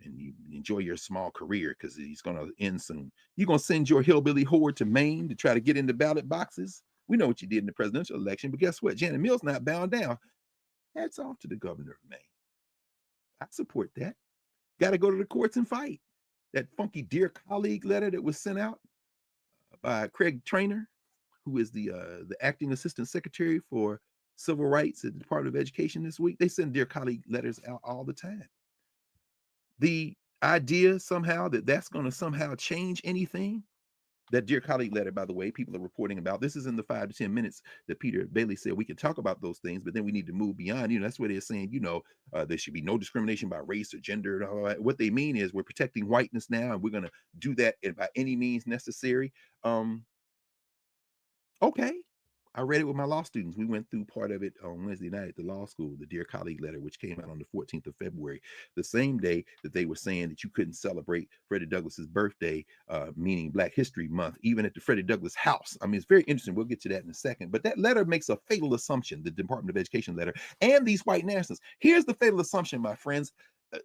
And you enjoy your small career because he's going to end soon. You're going to send your hillbilly horde to Maine to try to get into ballot boxes. We know what you did in the presidential election, but guess what? Janet Mills not bound down. Hats off to the governor of Maine. I support that. Got to go to the courts and fight. That funky Dear Colleague letter that was sent out by Craig Traynor, who is the acting assistant secretary for civil rights at the Department of Education this week. They send Dear Colleague letters out all the time. The idea somehow that that's going to somehow change anything, that Dear Colleague letter, by the way, people are reporting about, this is in the 5 to 10 minutes that Peter Bailey said we can talk about those things, but then we need to move beyond. That's what they're saying, there should be no discrimination by race or gender and all that. What they mean is we're protecting whiteness now, and we're going to do that by any means necessary. Okay. I read it with my law students. We went through part of it on Wednesday night at the law school, the Dear Colleague letter, which came out on the 14th of February, the same day that they were saying that you couldn't celebrate Freddie Douglass's birthday, meaning Black History Month, even at the Freddie Douglass house. I mean, it's very interesting. We'll get to that in a second. But that letter makes a fatal assumption, the Department of Education letter, and these white nationalists. Here's the fatal assumption, my friends.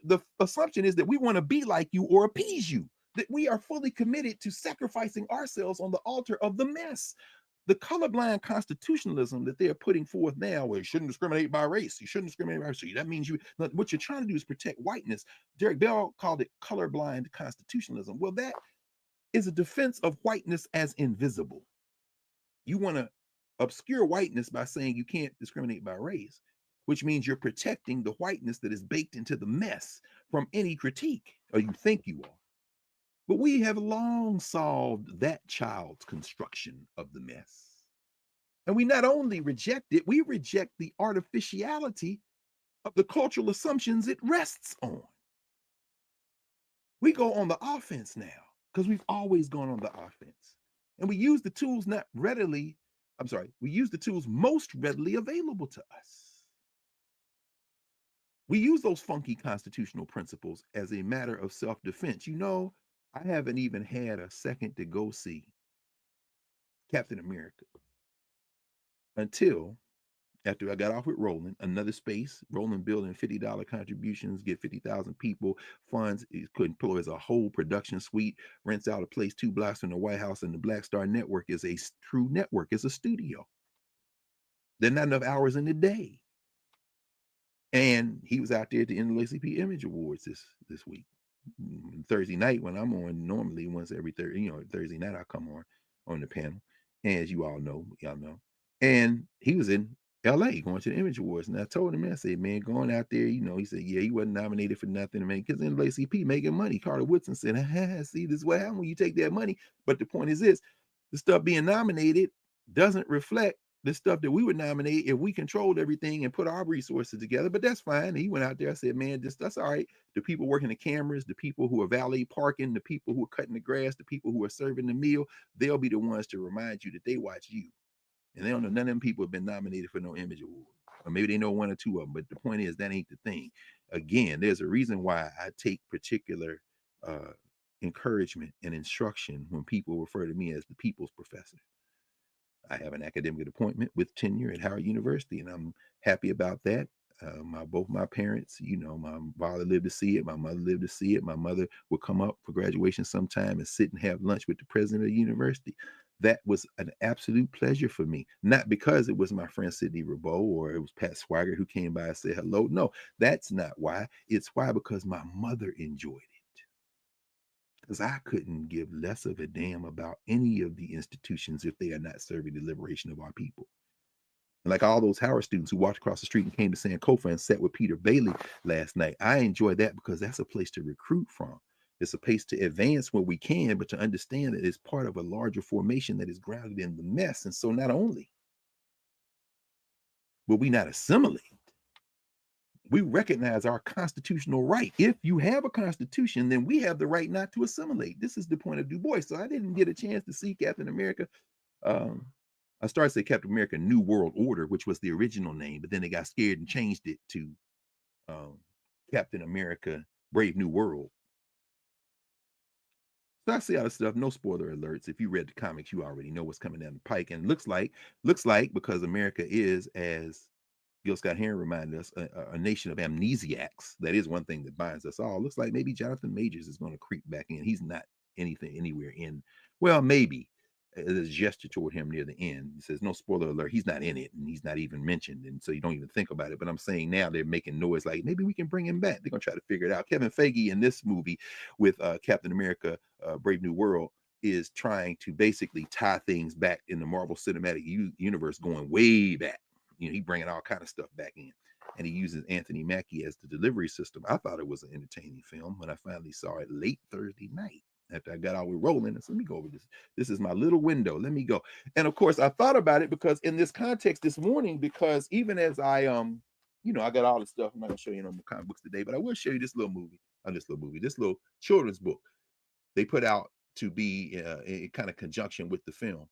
The assumption is that we want to be like you or appease you, that we are fully committed to sacrificing ourselves on the altar of the mess. The colorblind constitutionalism that they're putting forth now, where you shouldn't discriminate by race, you shouldn't discriminate by race. That means what you're trying to do is protect whiteness. Derek Bell called it colorblind constitutionalism. Well, that is a defense of whiteness as invisible. You want to obscure whiteness by saying you can't discriminate by race, which means you're protecting the whiteness that is baked into the mess from any critique, or you think you are. But we have long solved that child's construction of the mess. And we not only reject it, we reject the artificiality of the cultural assumptions it rests on. We go on the offense now because we've always gone on the offense. And we use the tools we use the tools most readily available to us. We use those funky constitutional principles as a matter of self-defense. You know, I haven't even had a second to go see Captain America until after I got off with Roland, another space, Roland building $50 contributions, get 50,000 people, funds, it could employ as a whole production suite, rents out a place 2 blocks from the White House, and the Black Star Network is a true network, it's a studio. There are not enough hours in the day. And he was out there at the NAACP Image Awards this week. Thursday night when I'm on, normally once every Thursday night I come on the panel, and as y'all know, and he was in LA going to the Image Awards, and I told him, I said, man, going out there, he said, yeah, he wasn't nominated for nothing, man, because NAACP making money. Carter Woodson said, see, this is what happens when you take that money. But the point is this, the stuff being nominated doesn't reflect the stuff that we would nominate if we controlled everything and put our resources together. But that's fine. And he went out there. I said, man, that's all right. The people working the cameras, the people who are valet parking, the people who are cutting the grass, the people who are serving the meal, they'll be the ones to remind you that they watch you. And they don't know, none of them people have been nominated for no Image Award. Or maybe they know 1 or 2 of them. But the point is, that ain't the thing. Again, there's a reason why I take particular encouragement and instruction when people refer to me as the people's professor. I have an academic appointment with tenure at Howard University, and I'm happy about that. Both my parents, my father lived to see it, my mother lived to see it. My mother would come up for graduation sometime and sit and have lunch with the president of the university. That was an absolute pleasure for me. Not because it was my friend Sidney Rabeau or it was Pat Swigert who came by and said hello. No, that's not why. It's why because my mother enjoyed it. Because I couldn't give less of a damn about any of the institutions if they are not serving the liberation of our people. And like all those Howard students who walked across the street and came to Sankofa and sat with Peter Bailey last night, I enjoy that because that's a place to recruit from. It's a place to advance where we can, but to understand that it's part of a larger formation that is grounded in the mess. And so not only will we not assimilate, we recognize our constitutional right. If you have a constitution, then we have the right not to assimilate. This is the point of Du Bois. So I didn't get a chance to see Captain America. I started to say Captain America New World Order, which was the original name, but then they got scared and changed it to Captain America Brave New World. So I see all this stuff, no spoiler alerts. If you read the comics, you already know what's coming down the pike. And it looks like because America is, as Gil Scott Heron reminded us, a nation of amnesiacs. That is one thing that binds us all. Looks like maybe Jonathan Majors is going to creep back in. He's not anywhere in. Well, maybe there's a gesture toward him near the end. He says, no spoiler alert, he's not in it, and he's not even mentioned, and so you don't even think about it. But I'm saying now they're making noise like maybe we can bring him back. They're going to try to figure it out. Kevin Feige in this movie with Captain America Brave New World is trying to basically tie things back in the Marvel Cinematic Universe going way back. He bringing all kind of stuff back in, and he uses Anthony Mackie as the delivery system. I thought it was an entertaining film when I finally saw it late Thursday night after I got all with rolling. I said, let me go over this. This is my little window. Let me go. And of course, I thought about it because in this context this morning, because even as I I got all the stuff. I'm not gonna show you no more comic books today, but I will show you this little children's book they put out to be in kind of conjunction with the film.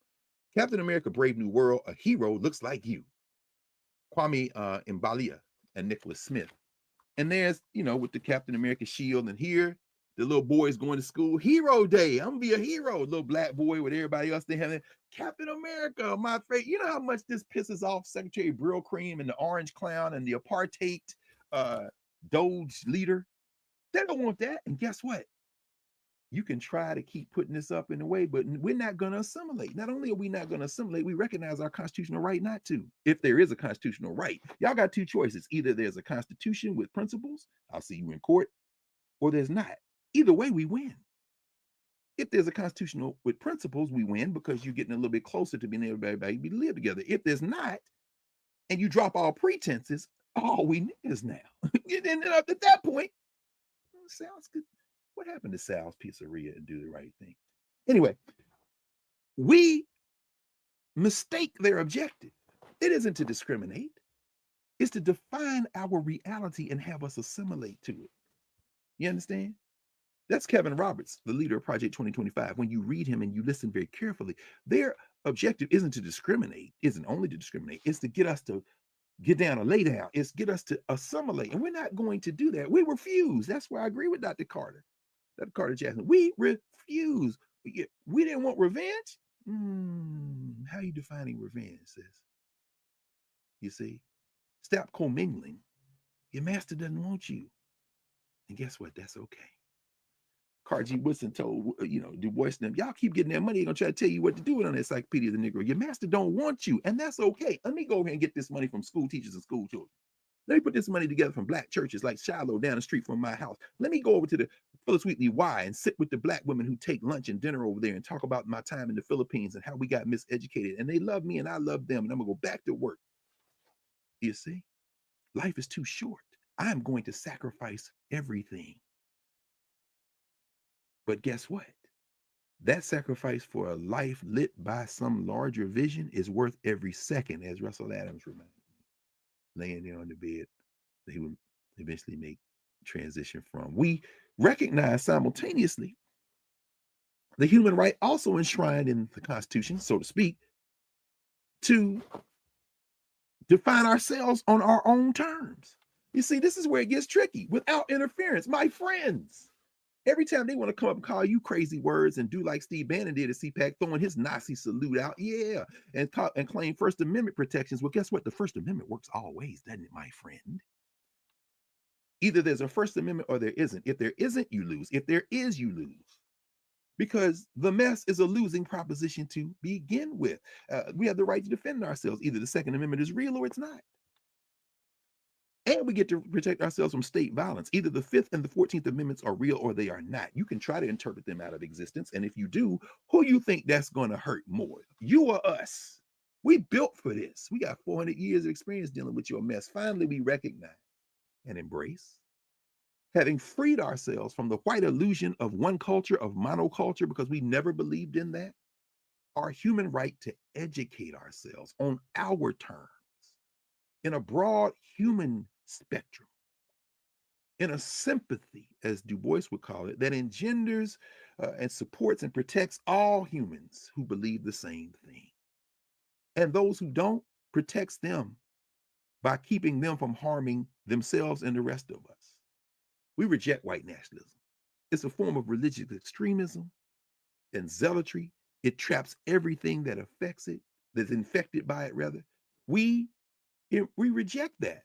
Captain America, Brave New World, a hero looks like you. Kwame Mbalia and Nicholas Smith. And there's, with the Captain America shield, and here, the little boy is going to school. Hero Day. I'm gonna be a hero. Little black boy with everybody else. They have Captain America, my favorite. You know how much this pisses off Secretary Brill Cream and the Orange Clown and the apartheid Doge leader? They don't want that. And guess what? You can try to keep putting this up in a way, but we're not going to assimilate. Not only are we not going to assimilate, we recognize our constitutional right not to, if there is a constitutional right. Y'all got two choices. Either there's a constitution with principles, I'll see you in court, or there's not. Either way, we win. If there's a constitutional with principles, we win because you're getting a little bit closer to being able to everybody to live together. If there's not, and you drop all pretenses, all we niggas now. And at that point, sounds good. What happened to Sal's Pizzeria and Do the Right Thing? Anyway, we mistake their objective. It isn't to discriminate. It's to define our reality and have us assimilate to it. You understand? That's Kevin Roberts, the leader of Project 2025. When you read him and you listen very carefully, their objective isn't to discriminate, isn't only to discriminate, it's to get us to get down or lay down. It's get us to assimilate. And we're not going to do that. We refuse. That's where I agree with Dr. Carter. Dr. Carter Jackson. We refuse. We didn't want revenge. How are you defining revenge, sis? You see? Stop commingling. Your master doesn't want you. And guess what? That's okay. Carr G. Woodson told, Du Bois and them, y'all keep getting that money, they're going to try to tell you what to do with on the Encyclopedia of the Negro. Your master don't want you, and that's okay. Let me go over here and get this money from school teachers and school children. Let me put this money together from black churches like Shiloh down the street from my house. Let me go over to the Phyllis Wheatley Y and sit with the black women who take lunch and dinner over there and talk about my time in the Philippines and how we got miseducated. And they love me and I love them, and I'm going to go back to work. You see? Life is too short. I'm going to sacrifice everything. But guess what? That sacrifice for a life lit by some larger vision is worth every second, as Russell Adams reminded me, laying there on the bed that he would eventually make transition from. We recognize simultaneously the human right also enshrined in the Constitution, so to speak, to define ourselves on our own terms. You see, this is where it gets tricky. Without interference, my friends. Every time they want to come up and call you crazy words and do like Steve Bannon did at CPAC, throwing his Nazi salute out, and claim First Amendment protections. Well, guess what? The First Amendment works always, doesn't it, my friend? Either there's a First Amendment or there isn't. If there isn't, you lose. If there is, you lose. Because the mess is a losing proposition to begin with. We have the right to defend ourselves. Either the Second Amendment is real or it's not. And we get to protect ourselves from state violence. Either the 5th and the 14th Amendments are real or they are not. You can try to interpret them out of existence. And if you do, who you think that's going to hurt more? You or us? We built for this. We got 400 years of experience dealing with your mess. Finally, we recognize and embrace, having freed ourselves from the white illusion of one culture, of monoculture, because we never believed in that, our human right to educate ourselves on our terms in a broad human spectrum, in a sympathy, as Du Bois would call it, that engenders and supports and protects all humans who believe the same thing. And those who don't, protects them by keeping them from harming themselves and the rest of us. We reject white nationalism. It's a form of religious extremism and zealotry. It traps everything that affects it, that's infected by it, rather. We reject that.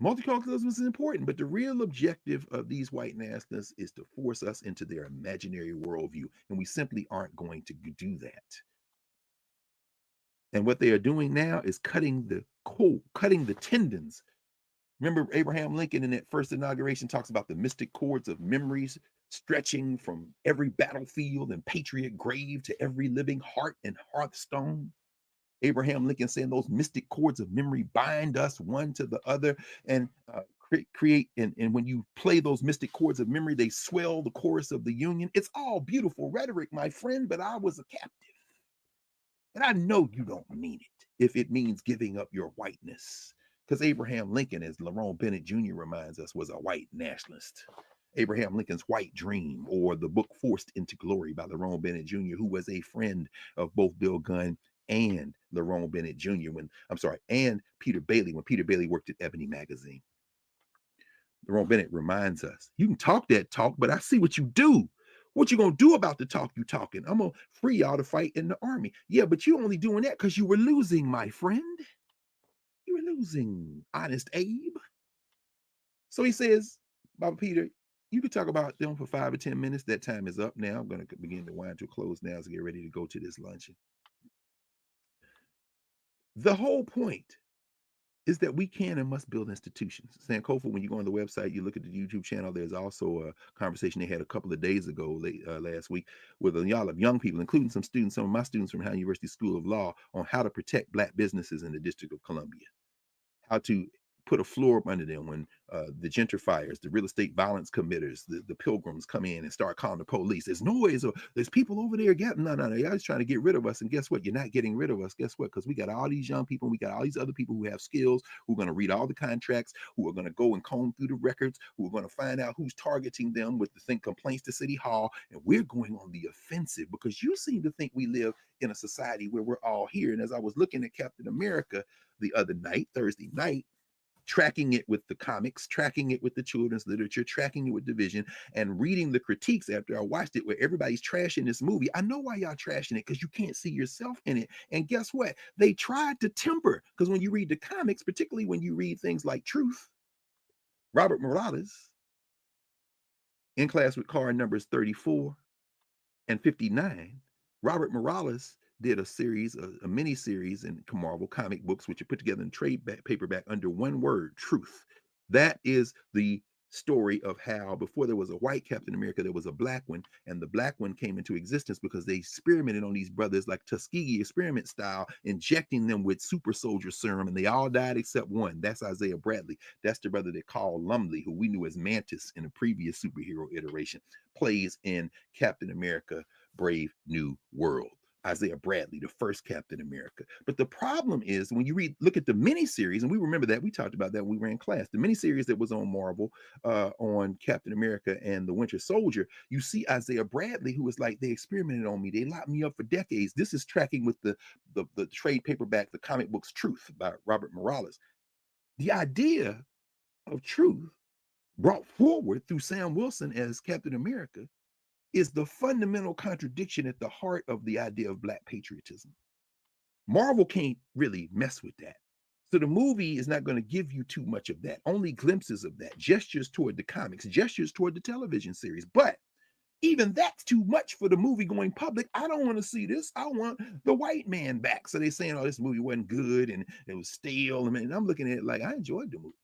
Multiculturalism is important, but the real objective of these white nationalists is to force us into their imaginary worldview, and we simply aren't going to do that. And what they are doing now is cutting the tendons. Remember Abraham Lincoln in that first inauguration talks about the mystic cords of memories stretching from every battlefield and patriot grave to every living heart and hearthstone. Abraham Lincoln saying those mystic cords of memory bind us one to the other and create, and when you play those mystic cords of memory, they swell the chorus of the Union. It's all beautiful rhetoric, my friend, but I was a captive. And I know you don't mean it if it means giving up your whiteness. Because Abraham Lincoln, as Lerone Bennett Jr. reminds us, was a white nationalist. Abraham Lincoln's White Dream, or the book Forced into Glory by Lerone Bennett Jr., who was a friend of both Bill Gunn and Lerone Bennett Jr. And Peter Bailey, when Peter Bailey worked at Ebony Magazine. Lerone Bennett reminds us, you can talk that talk, but I see what you do. What you gonna do about the talk you talking? I'm gonna free y'all to fight in the army. Yeah, but you only doing that because you were losing, my friend. You were losing, Honest Abe. So he says, Baba Peter, you could talk about them for 5 or 10 minutes. That time is up now. I'm going to begin to wind to a close now to get ready to go to this luncheon. The whole point is that we can and must build institutions. Sankofa, when you go on the website, you look at the YouTube channel, there's also a conversation they had a couple of days ago, last week, with a lot of young people, including some of my students from Howard University School of Law, on how to protect Black businesses in the District of Columbia, how to put a floor up under them when the gentrifiers, the real estate violence committers, the pilgrims come in and start calling the police. There's noise, or there's people over there. No, y'all just trying to get rid of us. And guess what? You're not getting rid of us. Guess what? Because we got all these young people, and we got all these other people who have skills, who are going to read all the contracts, who are going to go and comb through the records, who are going to find out who's targeting them with the complaints to City Hall. And we're going on the offensive because you seem to think we live in a society where we're all here. And as I was looking at Captain America the other night, Thursday night, tracking it with the comics, tracking it with the children's literature, tracking it with division, and reading the critiques after I watched it where everybody's trashing this movie. I know why y'all trashing it, because you can't see yourself in it. And guess what? They tried to temper, because when you read the comics, particularly when you read things like Truth, Robert Morales, in class with Carr numbers 34 and 59, Robert Morales did a mini series in Marvel comic books, which are put together in trade paperback under one word: truth. That is the story of how before there was a white Captain America, there was a black one, and the black one came into existence because they experimented on these brothers like Tuskegee experiment style, injecting them with super soldier serum, and they all died except one. That's Isaiah Bradley. That's the brother they call Lumley, who we knew as Mantis in a previous superhero iteration, plays in Captain America Brave New World. Isaiah Bradley, the first Captain America. But the problem is when you look at the miniseries, and we remember that, we talked about that when we were in class, the miniseries that was on Marvel, on Captain America and the Winter Soldier, you see Isaiah Bradley, who was like, they experimented on me, they locked me up for decades. This is tracking with the trade paperback, the comic books Truth by Robert Morales. The idea of Truth brought forward through Sam Wilson as Captain America is the fundamental contradiction at the heart of the idea of Black patriotism. Marvel can't really mess with that. So the movie is not going to give you too much of that, only glimpses of that, gestures toward the comics, gestures toward the television series. But even that's too much for the movie going public. I don't want to see this. I want the white man back. So they're saying, oh, this movie wasn't good and it was stale. And I'm looking at it like, I enjoyed the movie.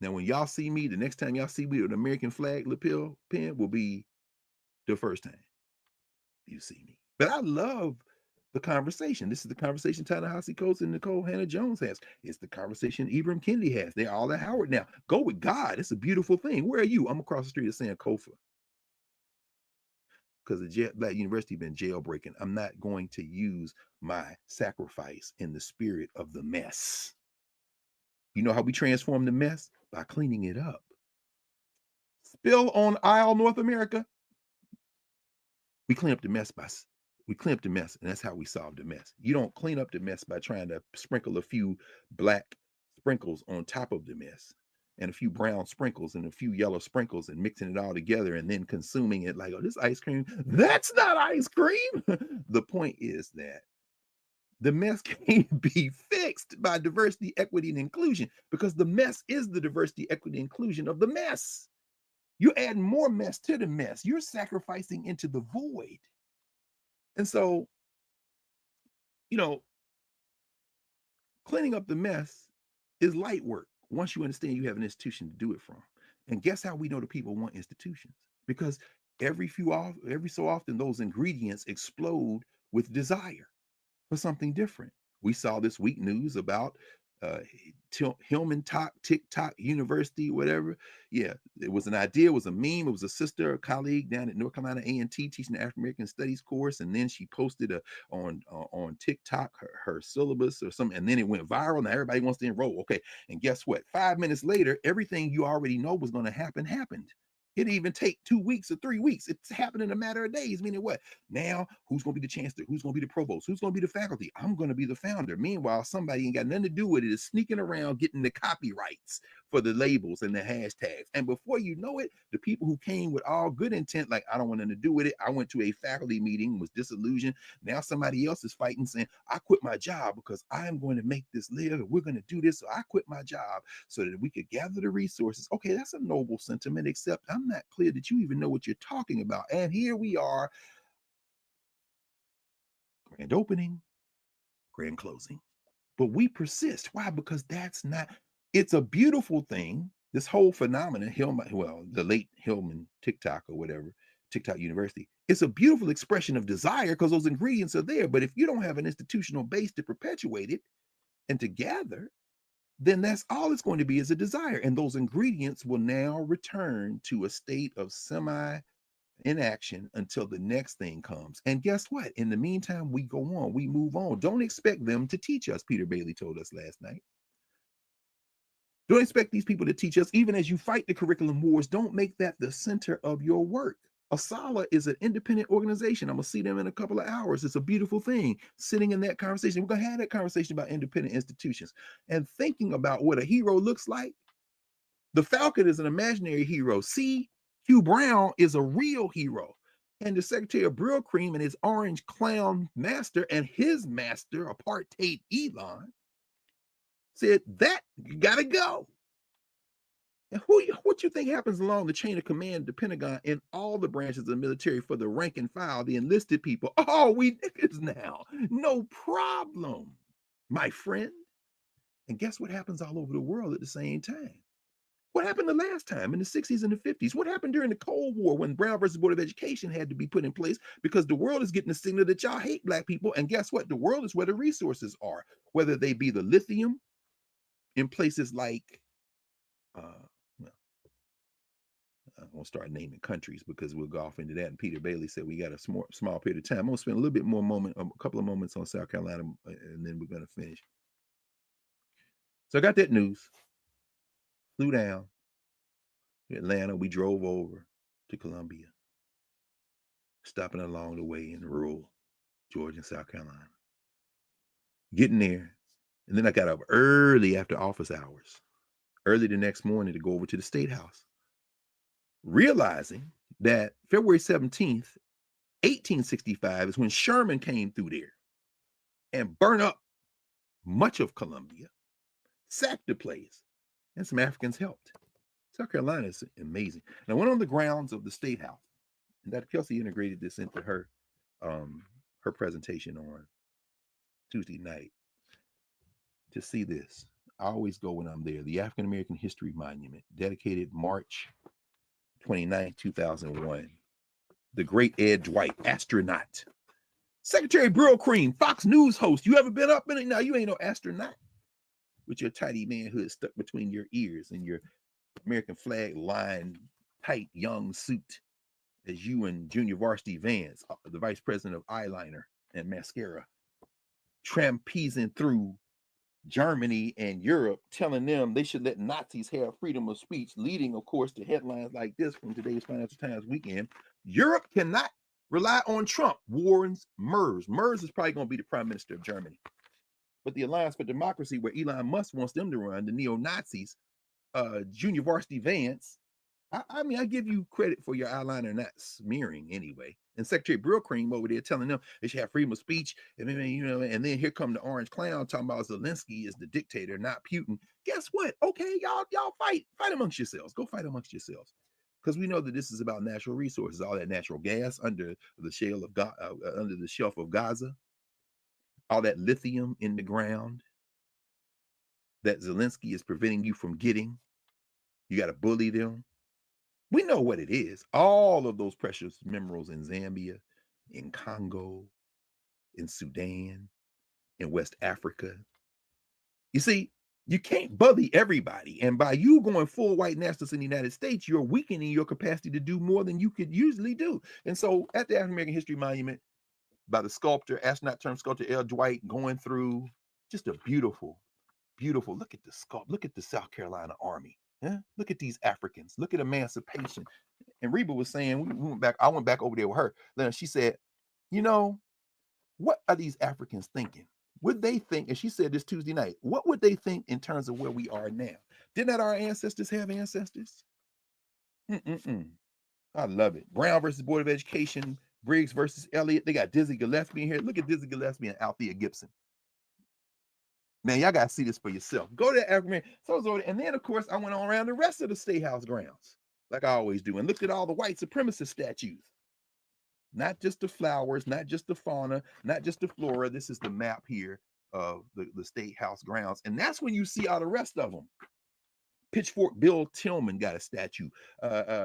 Now, when y'all see me, the next time y'all see me with an American flag lapel pin will be the first time you see me. But I love the conversation. This is the conversation Ta-Nehisi Coates and Nicole Hannah-Jones has. It's the conversation Ibram Kendi has. They're all at Howard now. Go with God. It's a beautiful thing. Where are you? I'm across the street of Sankofa. Because the Black University been jailbreaking. I'm not going to use my sacrifice in the spirit of the mess. You know how we transform the mess? By cleaning it up. Spill on aisle North America. We clean up the mess and that's how we solve the mess. You don't clean up the mess by trying to sprinkle a few black sprinkles on top of the mess and a few brown sprinkles and a few yellow sprinkles and mixing it all together and then consuming it like, oh, this ice cream, that's not ice cream. The point is that the mess can't be fixed by diversity, equity, and inclusion, because the mess is the diversity, equity, inclusion of the mess. You're adding more mess to the mess. You're sacrificing into the void. And so, cleaning up the mess is light work once you understand you have an institution to do it from. And guess how we know the people want institutions? Because every so often those ingredients explode with desire for something different. We saw this week news about Hillman Talk, TikTok University, whatever. Yeah, it was an idea, it was a meme. It was a sister, a colleague down at North Carolina A&T teaching the African American Studies course, and then she posted on TikTok her syllabus or something, and then it went viral. Now everybody wants to enroll. Okay, and guess what? 5 minutes later, everything you already know was going to happen happened. It didn't even take 2 weeks or 3 weeks. It's happened in a matter of days. Meaning what? Now, who's going to be the chancellor? Who's going to be the provost? Who's going to be the faculty? I'm going to be the founder. Meanwhile, somebody ain't got nothing to do with it is sneaking around getting the copyrights for the labels and the hashtags. And before you know it, the people who came with all good intent, like, I don't want nothing to do with it. I went to a faculty meeting, was disillusioned. Now somebody else is fighting, saying, I quit my job because I'm going to make this live and we're going to do this. So I quit my job so that we could gather the resources. Okay, that's a noble sentiment, except I'm not clear that you even know what you're talking about. And here we are, grand opening, grand closing. But we persist. Why? Because that's not, it's a beautiful thing. This whole phenomenon, Hillman, well, the late Hillman TikTok or whatever, TikTok University, it's a beautiful expression of desire because those ingredients are there. But if you don't have an institutional base to perpetuate it and to gather, then that's all it's going to be, is a desire. And those ingredients will now return to a state of semi inaction until the next thing comes. And guess what? In the meantime, we go on, we move on. Don't expect them to teach us, Peter Bailey told us last night. Don't expect these people to teach us. Even as you fight the curriculum wars, don't make that the center of your work. ASALH is an independent organization. I'm going to see them in a couple of hours. It's a beautiful thing, sitting in that conversation. We're going to have that conversation about independent institutions and thinking about what a hero looks like. The Falcon is an imaginary hero. C. Hugh Brown is a real hero. And the Secretary of Brill Cream and his orange clown master and his master, apartheid Elon, said that you got to go. And what you think happens along the chain of command, the Pentagon, and all the branches of the military for the rank and file, the enlisted people? Oh, we niggas now. No problem, my friend. And guess what happens all over the world at the same time? What happened the last time in the 60s and the 50s? What happened during the Cold War when Brown versus Board of Education had to be put in place because the world is getting the signal that y'all hate Black people? And guess what? The world is where the resources are, whether they be the lithium in places like, I won't start naming countries because we'll go off into that. And Peter Bailey said we got a small period of time. I'm going to spend a little bit more a couple of moments on South Carolina, and then we're going to finish. So I got that news. Flew down to Atlanta. We drove over to Columbia, stopping along the way in rural Georgia and South Carolina. Getting there, and then I got up early after office hours, early the next morning to go over to the State House, realizing that February 17th, 1865 is when Sherman came through there and burned up much of Columbia, sacked the place, and some Africans helped. South Carolina is amazing. And I went on the grounds of the State House, and Dr. Kelsey integrated this into her presentation on Tuesday night to see this. I always go when I'm there. The African American History Monument, dedicated March 29, 2001. The great Ed Dwight, astronaut. Secretary Brill Cream, Fox News host. You ever been up in it? No, you ain't no astronaut with your tidy manhood stuck between your ears and your American flag lined tight young suit as you and Junior Varsity Vance, the vice president of eyeliner and mascara, trampezing through Germany and Europe, telling them they should let Nazis have freedom of speech, leading, of course, to headlines like this from today's Financial Times weekend. Europe cannot rely on Trump, warns Merz. Merz is probably going to be the prime minister of Germany. But the Alliance for Democracy, where Elon Musk wants them to run, the neo-Nazis, Junior Varsity Vance, I mean, I give you credit for your eyeliner not smearing anyway. And Secretary Brill Cream over there telling them they should have freedom of speech. And then, and then here come the orange clown talking about Zelensky is the dictator, not Putin. Guess what? Okay, y'all fight amongst yourselves. Go fight amongst yourselves. Because we know that this is about natural resources, all that natural gas under the under the shelf of Gaza, all that lithium in the ground that Zelensky is preventing you from getting. You got to bully them. We know what it is. All of those precious minerals in Zambia, in Congo, in Sudan, in West Africa. You see, You can't bully everybody. And by you going full white nationalists in the United States, you're weakening your capacity to do more than you could usually do. And so at the African American History Monument, by the sculptor, astronaut turned sculptor L. Dwight, going through just a beautiful, beautiful, look at the sculpt, look at the South Carolina Army. Huh? Look at these Africans, look at emancipation. And Reba was saying, I went back over there with her. Then she said, you know, what are these Africans thinking? Would they think, and she said this Tuesday night, what would they think in terms of where we are now? Didn't our ancestors have ancestors? I love it. Brown versus Board of Education, Briggs versus Elliott. They got Dizzy Gillespie in here. Look at Dizzy Gillespie and Althea Gibson. Man, y'all got to see this for yourself. Go to African. And then, of course, I went on around the rest of the State House grounds, like I always do, and looked at all the white supremacist statues. Not just the flowers, not just the fauna, not just the flora. This is the map here of the State House grounds. And that's when you see all the rest of them. Pitchfork Bill Tillman got a statue.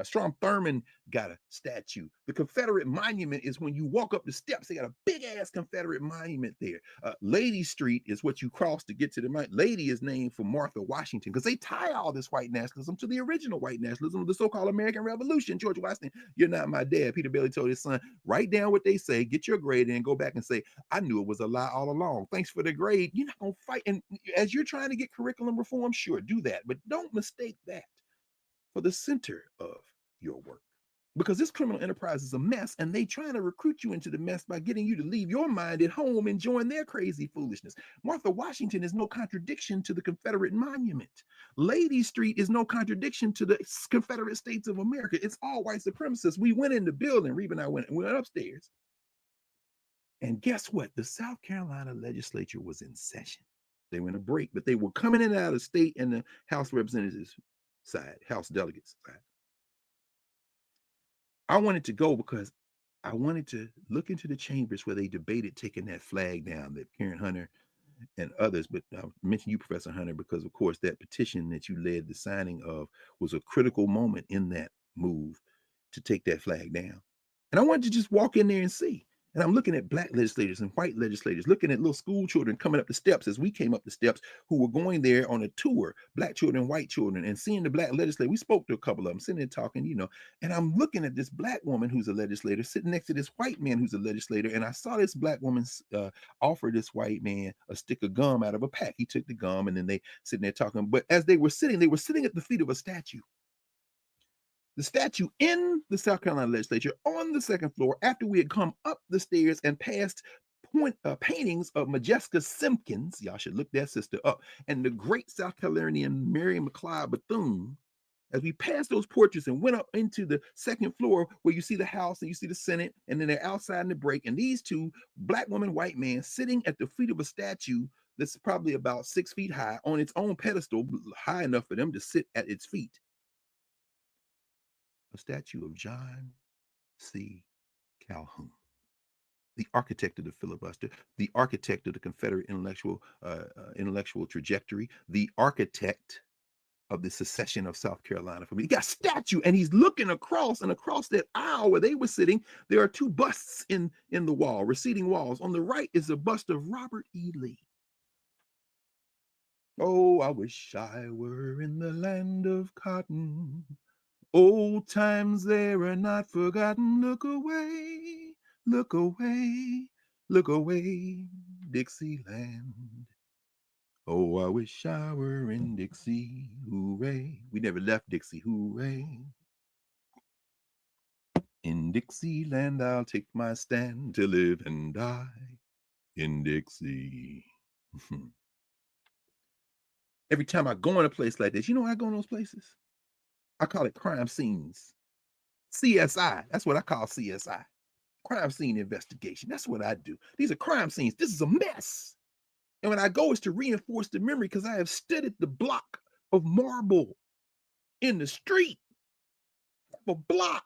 Strom Thurmond got a statue. The Confederate monument is when you walk up the steps. They got a big ass Confederate monument there. Lady Street is what you cross to get to the monument. Lady is named for Martha Washington because they tie all this white nationalism to the original white nationalism of the so-called American Revolution. George Washington, you're not my dad. Peter Bailey told his son, write down what they say, get your grade, and go back and say, I knew it was a lie all along. Thanks for the grade. You're not going to fight. And as you're trying to get curriculum reform, sure, do that. But don't mistake that for the center of your work, because this criminal enterprise is a mess, and they trying to recruit you into the mess by getting you to leave your mind at home and join their crazy foolishness. Martha Washington is no contradiction to the Confederate monument. Lady Street is no contradiction to the Confederate States of America. It's all white supremacists. We went in the building. Reba and I went upstairs, and guess what? The South Carolina legislature was in session. They went a break, but they were coming in and out of state and the House of Representatives side, House delegates side. I wanted to go because I wanted to look into the chambers where they debated taking that flag down that Karen Hunter and others, but I mentioned you, Professor Hunter, because of course that petition that you led the signing of was a critical moment in that move to take that flag down. And I wanted to just walk in there and see. And I'm looking at black legislators and white legislators, looking at little school children coming up the steps as we came up the steps, who were going there on a tour, black children, white children, and seeing the black legislator. We spoke to a couple of them, sitting there talking, and I'm looking at this black woman who's a legislator sitting next to this white man who's a legislator. And I saw this black woman offer this white man a stick of gum out of a pack. He took the gum, and then they sitting there talking. But as they were sitting at the feet of a statue. The statue in the South Carolina legislature on the second floor, after we had come up the stairs and passed paintings of Majeska Simpkins, y'all should look that sister up, and the great South Carolinian Mary McLeod Bethune, as we passed those portraits and went up into the second floor where you see the House and you see the Senate, and then they're outside in the break, and these two, black woman, white man, sitting at the feet of a statue that's probably about 6 feet high on its own pedestal, high enough for them to sit at its feet. A statue of John C. Calhoun, the architect of the filibuster, the architect of the Confederate intellectual trajectory, the architect of the secession of South Carolina. For me, he got a statue, and he's looking across, and across that aisle where they were sitting, there are two busts in the wall, receding walls. On the right is a bust of Robert E. Lee. Oh, I wish I were in the land of cotton. Old times there are not forgotten. Look away, look away, look away, Dixieland. Oh, I wish I were in Dixie, hooray. We never left Dixie, hooray. In Dixieland I'll take my stand to live and die in Dixie. Every time I go in a place like this, you know why I go in those places? I call it crime scenes. CSI. That's what I call CSI. Crime scene investigation. That's what I do. These are crime scenes. This is a mess. And when I go, it's to reinforce the memory, because I have studied the block of marble in the street. A block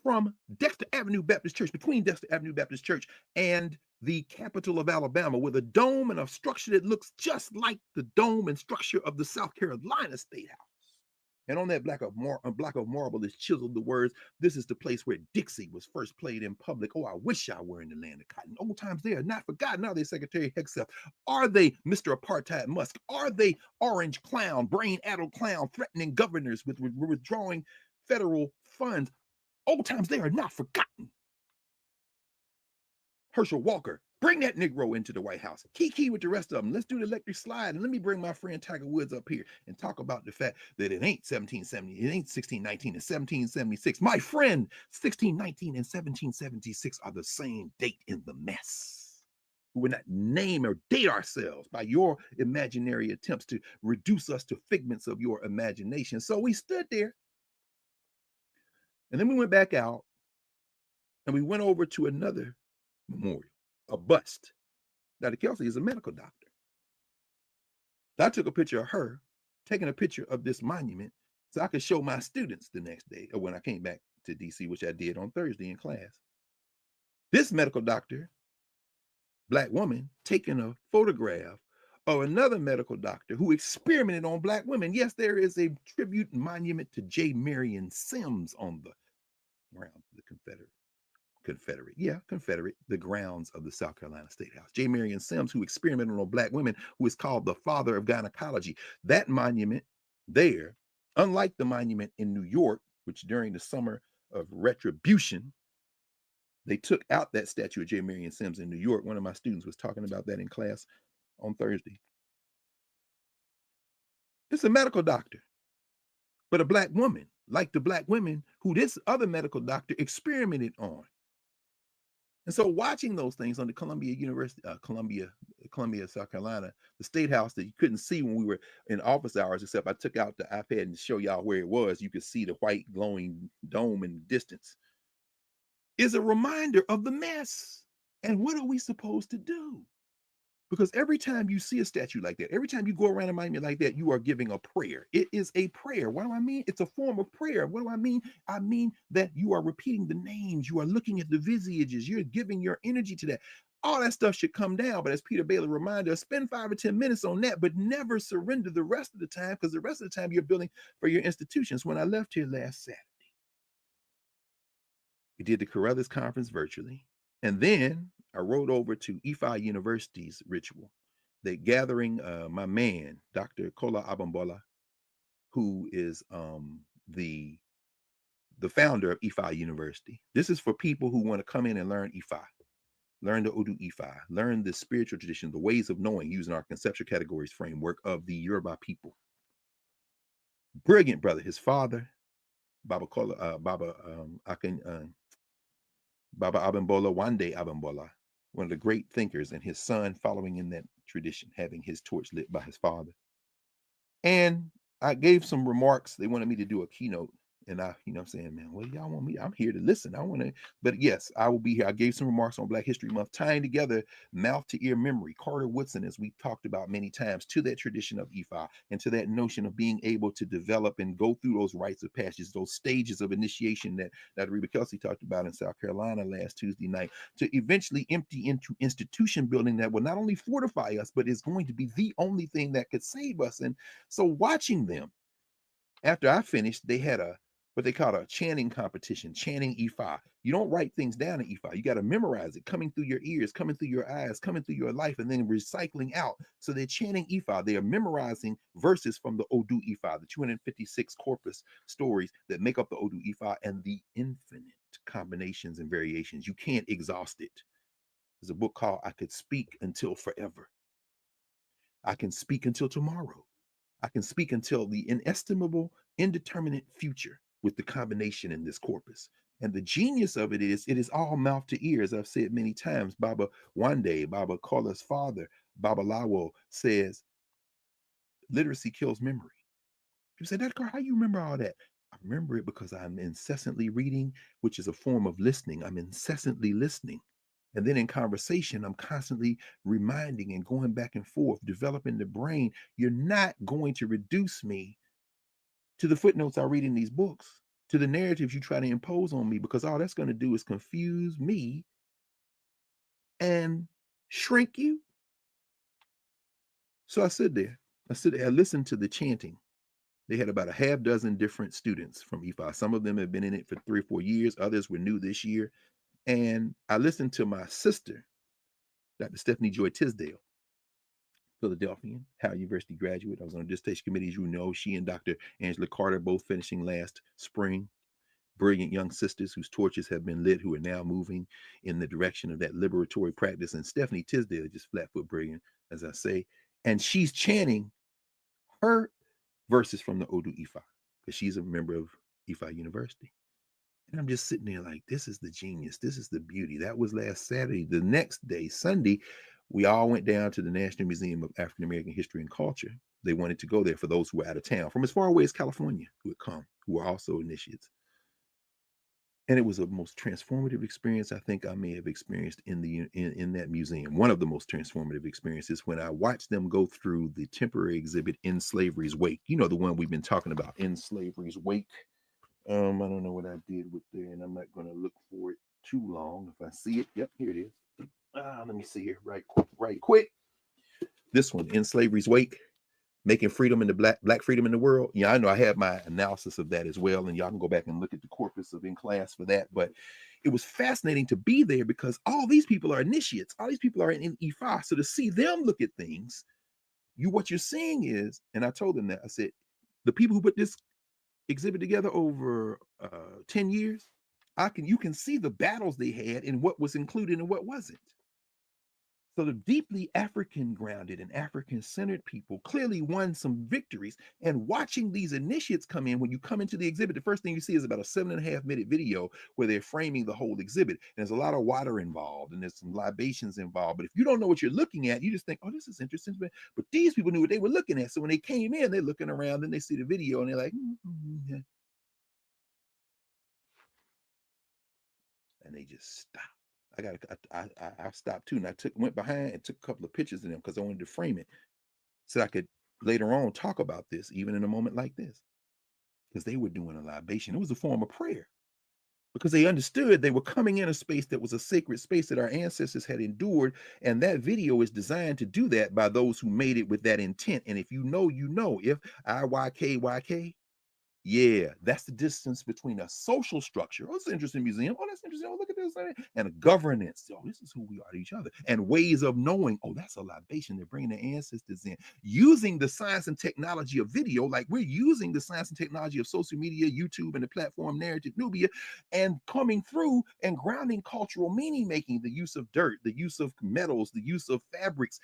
from Dexter Avenue Baptist Church, between Dexter Avenue Baptist Church and the capital of Alabama, with a dome and a structure that looks just like the dome and structure of the South Carolina State House. And on that block of marble is chiseled the words, "This is the place where Dixie was first played in public. Oh, I wish I were in the land of cotton. Old times they are not forgotten. Are they, Secretary Hegseth? Are they, Mr. Apartheid Musk? Are they orange clown, brain-addled clown, threatening governors with withdrawing federal funds? Old times they are not forgotten." Herschel Walker, bring that Negro into the White House. Kiki with the rest of them. Let's do the electric slide. And let me bring my friend Tiger Woods up here and talk about the fact that it ain't 1770, it ain't 1619, it's 1776. My friend, 1619 and 1776 are the same date in the mess. We will not name or date ourselves by your imaginary attempts to reduce us to figments of your imagination. So we stood there. And then we went back out and we went over to another memorial, a bust. Dr. Kelsey is a medical doctor. So I took a picture of her, taking a picture of this monument so I could show my students the next day, or when I came back to DC, which I did on Thursday in class. This medical doctor, Black woman, taking a photograph of another medical doctor who experimented on Black women. Yes, there is a tribute monument to J. Marion Sims on the ground of the Confederate, the grounds of the South Carolina State House. J. Marion Sims, who experimented on Black women, who is called the father of gynecology. That monument there, unlike the monument in New York, which during the summer of retribution, they took out that statue of J. Marion Sims in New York. One of my students was talking about that in class on Thursday. It's a medical doctor, but a Black woman, like the Black women who this other medical doctor experimented on. And so watching those things on the Columbia University, Columbia, South Carolina, the State House that you couldn't see when we were in office hours, except I took out the iPad and show y'all where it was. You could see the white glowing dome in the distance, is a reminder of the mess. And what are we supposed to do? Because every time you see a statue like that, every time you go around a monument like that, you are giving a prayer. It is a prayer. What do I mean? It's a form of prayer. What do I mean? I mean that you are repeating the names. You are looking at the visages. You're giving your energy to that. All that stuff should come down. But as Peter Bailey reminded us, spend 5 or 10 minutes on that, but never surrender the rest of the time, because the rest of the time you're building for your institutions. When I left here last Saturday, we did the Carruthers Conference virtually. And then I rode over to Ifa University's ritual. They gathering my man, Dr. Kola Abambola, who is the founder of Ifa University. This is for people who want to come in and learn Ifa, learn the Odu Ifa, learn the spiritual tradition, the ways of knowing using our conceptual categories framework of the Yoruba people. Brilliant brother. His father, Baba Kola, Baba Abambola, Wande Abambola, one of the great thinkers, and his son following in that tradition, having his torch lit by his father. And I gave some remarks. They wanted me to do a keynote. And I'm saying, man, what do y'all want me? I'm here to listen. I want to, but yes, I will be here. I gave some remarks on Black History Month, tying together mouth to ear memory, Carter Woodson, as we talked about many times, to that tradition of Ifa and to that notion of being able to develop and go through those rites of passage, those stages of initiation that Reba Kelsey talked about in South Carolina last Tuesday night, to eventually empty into institution building that will not only fortify us, but is going to be the only thing that could save us. And so watching them, after I finished, they had what they call a chanting competition, chanting Ifa. You don't write things down in Ifa. You got to memorize it, coming through your ears, coming through your eyes, coming through your life, and then recycling out. So they're chanting Ifa. They are memorizing verses from the Odu Ifa, the 256 corpus stories that make up the Odu Ifa, and the infinite combinations and variations. You can't exhaust it. There's a book called I Could Speak Until Forever. I can speak until tomorrow. I can speak until the inestimable, indeterminate future with the combination in this corpus. And the genius of it is all mouth to ear, as I've said many times. Baba Wande, Baba Kola's father, Baba Lawo, says, literacy kills memory. People say, Dr. Carr, how you remember all that? I remember it because I'm incessantly reading, which is a form of listening. I'm incessantly listening. And then in conversation, I'm constantly reminding and going back and forth, developing the brain. You're not going to reduce me to the footnotes I read in these books, to the narratives you try to impose on me, because all that's going to do is confuse me and shrink you. So I sit there, I listened to the chanting. They had about a half dozen different students from EFI. Some of them have been in it for 3 or 4 years. Others were new this year. And I listened to my sister, Dr. Stephanie Joy Tisdale, Philadelphian, Howard University graduate. I was on a dissertation committee, as you know. She and Dr. Angela Carter both finishing last spring. Brilliant young sisters whose torches have been lit, who are now moving in the direction of that liberatory practice. And Stephanie Tisdale, just flat foot brilliant, as I say. And she's chanting her verses from the Odu Ifa, because she's a member of Ifa University. And I'm just sitting there like, this is the genius. This is the beauty. That was last Saturday. The next day, Sunday, we all went down to the National Museum of African American History and Culture. They wanted to go there for those who were out of town, from as far away as California, who had come, who were also initiates. And it was a most transformative experience I think I may have experienced in that museum. One of the most transformative experiences, when I watched them go through the temporary exhibit In Slavery's Wake. You know, the one we've been talking about, In Slavery's Wake. I don't know what I did with there, and I'm not going to look for it too long. If I see it, yep, here it is. Let me see here, right quick. This one, In Slavery's Wake, Making Freedom in the Black Freedom in the World. Yeah, I know I have my analysis of that as well, and y'all can go back and look at the corpus of In Class for that. But it was fascinating to be there, because all these people are initiates. All these people are in Ifa. So to see them look at things, what you're seeing is, and I told them that, I said, the people who put this exhibit together over 10 years, you can see the battles they had and what was included and what wasn't. So the deeply African grounded and African centered people clearly won some victories. And watching these initiates come in, when you come into the exhibit, the first thing you see is about a 7.5-minute video where they're framing the whole exhibit. And there's a lot of water involved and there's some libations involved. But if you don't know what you're looking at, you just think, oh, this is interesting. But these people knew what they were looking at. So when they came in, they're looking around and they see the video and they're like, yeah. And they just stop. I stopped too, and I went behind and took a couple of pictures of them because I wanted to frame it so I could later on talk about this, even in a moment like this, because they were doing a libation. It was a form of prayer, because they understood they were coming in a space that was a sacred space that our ancestors had endured, and that video is designed to do that by those who made it with that intent. And if you know, you know. If IYKYK, yeah, that's the distance between a social structure. Oh, it's an interesting museum. Oh, that's interesting. Oh, look at this. And a governance. Oh, this is who we are to each other. And ways of knowing. Oh, that's a libation. They're bringing their ancestors in. Using the science and technology of video, like we're using the science and technology of social media, YouTube, and the platform Knarrative Nubia, and coming through and grounding cultural meaning making, the use of dirt, the use of metals, the use of fabrics,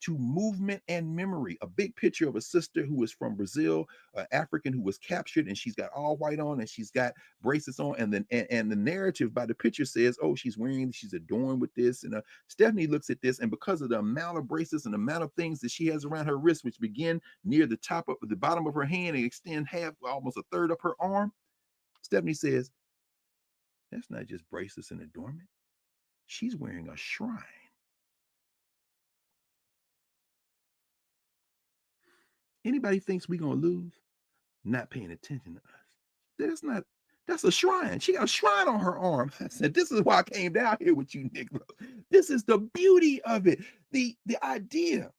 to movement and memory. A big picture of a sister who is from Brazil, African, who was captured, and she's got all white on and she's got bracelets on, and then and the narrative by the picture says, oh, she's adorned with this. And Stephanie looks at this, and because of the amount of bracelets and the amount of things that she has around her wrist, which begin near the top of the bottom of her hand and extend almost a third of her arm, Stephanie says, that's not just bracelets and adornment. She's wearing a shrine. Anybody thinks we're going to lose? Not paying attention to us. That's a shrine. She got a shrine on her arm. I said, this is why I came down here with you, Negro. This is the beauty of it. The idea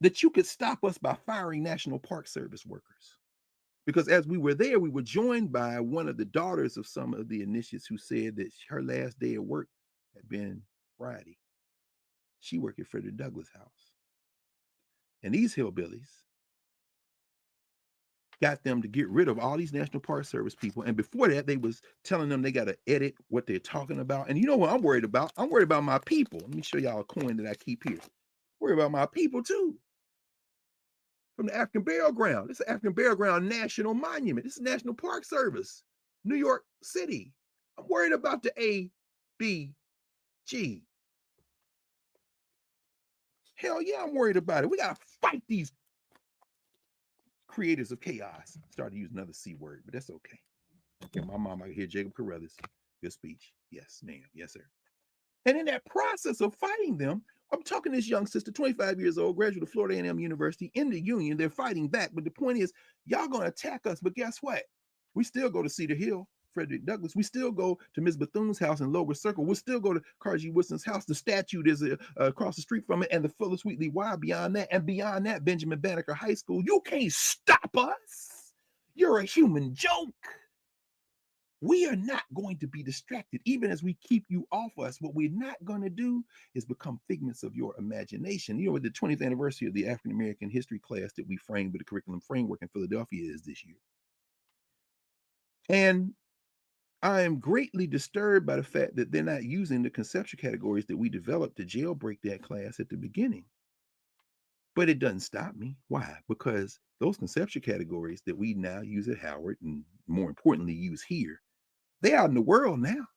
that you could stop us by firing National Park Service workers. Because as we were there, we were joined by one of the daughters of some of the initiates who said that her last day of work had been Friday. She worked at Frederick Douglass House. And these hillbillies got them to get rid of all these National Park Service people. And before that, they was telling them they got to edit what they're talking about. And you know what I'm worried about? I'm worried about my people. Let me show y'all a coin that I keep here. Worry about my people too. From the African Burial Ground. This is African Burial Ground National Monument. This is National Park Service, New York City. I'm worried about the ABG. Hell yeah, I'm worried about it. We got to fight these creators of chaos. I started using another C word, but that's okay. Okay, my mom, I hear Jacob Carruthers. Good speech. Yes, ma'am. Yes, sir. And in that process of fighting them, I'm talking to this young sister, 25 years old, graduate of Florida A&M University, in the Union. They're fighting back. But the point is, y'all going to attack us. But guess what? We still go to Cedar Hill Frederick Douglass. We still go to Ms. Bethune's house in Lower Circle. We'll still go to Carr G. Woodson's house. The statue is across the street from it, and the Phillis Wheatley Y beyond that. And beyond that, Benjamin Banneker High School. You can't stop us. You're a human joke. We are not going to be distracted, even as we keep you off us. What we're not going to do is become figments of your imagination. You know what the 20th anniversary of the African American history class that we framed with the curriculum framework in Philadelphia is this year. And I am greatly disturbed by the fact that they're not using the conceptual categories that we developed to jailbreak that class at the beginning. But it doesn't stop me. Why? Because those conceptual categories that we now use at Howard, and more importantly use here, they're out in the world now.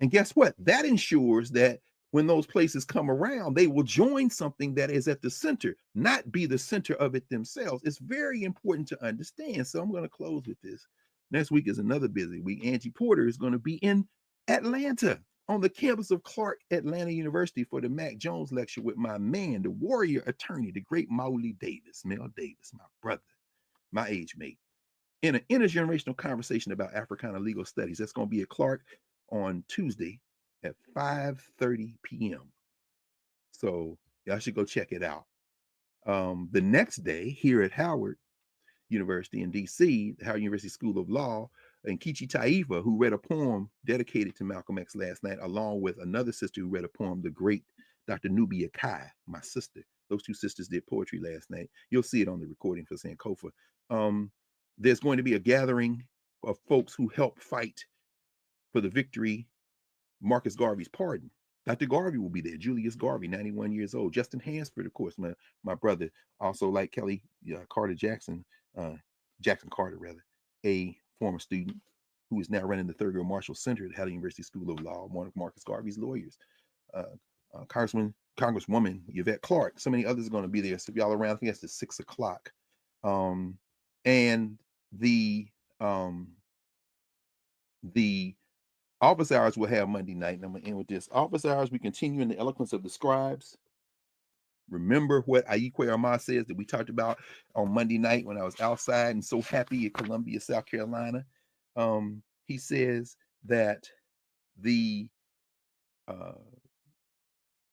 And guess what? That ensures that when those places come around, they will join something that is at the center, not be the center of it themselves. It's very important to understand. So I'm going to close with this. Next week is another busy week. Angie Porter is going to be in Atlanta on the campus of Clark Atlanta University for the Mac Jones lecture with my man, the warrior attorney, the great Mauli Davis, Mel Davis, my brother, my age mate, in an intergenerational conversation about Africana legal studies. That's going to be at Clark on Tuesday at 5:30 p.m. So y'all should go check it out. The next day here at Howard University in DC, the Howard University School of Law, and Kichi Taifa, who read a poem dedicated to Malcolm X last night, along with another sister who read a poem, the great Dr. Nubia Kai, my sister. Those two sisters did poetry last night. You'll see it on the recording for Sankofa. There's going to be a gathering of folks who helped fight for the victory, Marcus Garvey's pardon. Dr. Garvey will be there. Julius Garvey, 91 years old. Justin Hansford, of course, my brother, also like Kelly Carter Jackson, Jackson Carter, rather, a former student who is now running the Thurgood Marshall Center at Howard University School of Law, one of Marcus Garvey's lawyers. Congresswoman Yvette Clarke, so many others are going to be there. So if y'all around, I think that's at 6 o'clock. And the office hours we'll have Monday night, and I'm going to end with this. Office hours, we continue in the eloquence of the scribes. Remember what Aikwe Armah says that we talked about on Monday night when I was outside and so happy at Columbia, South Carolina. He says that the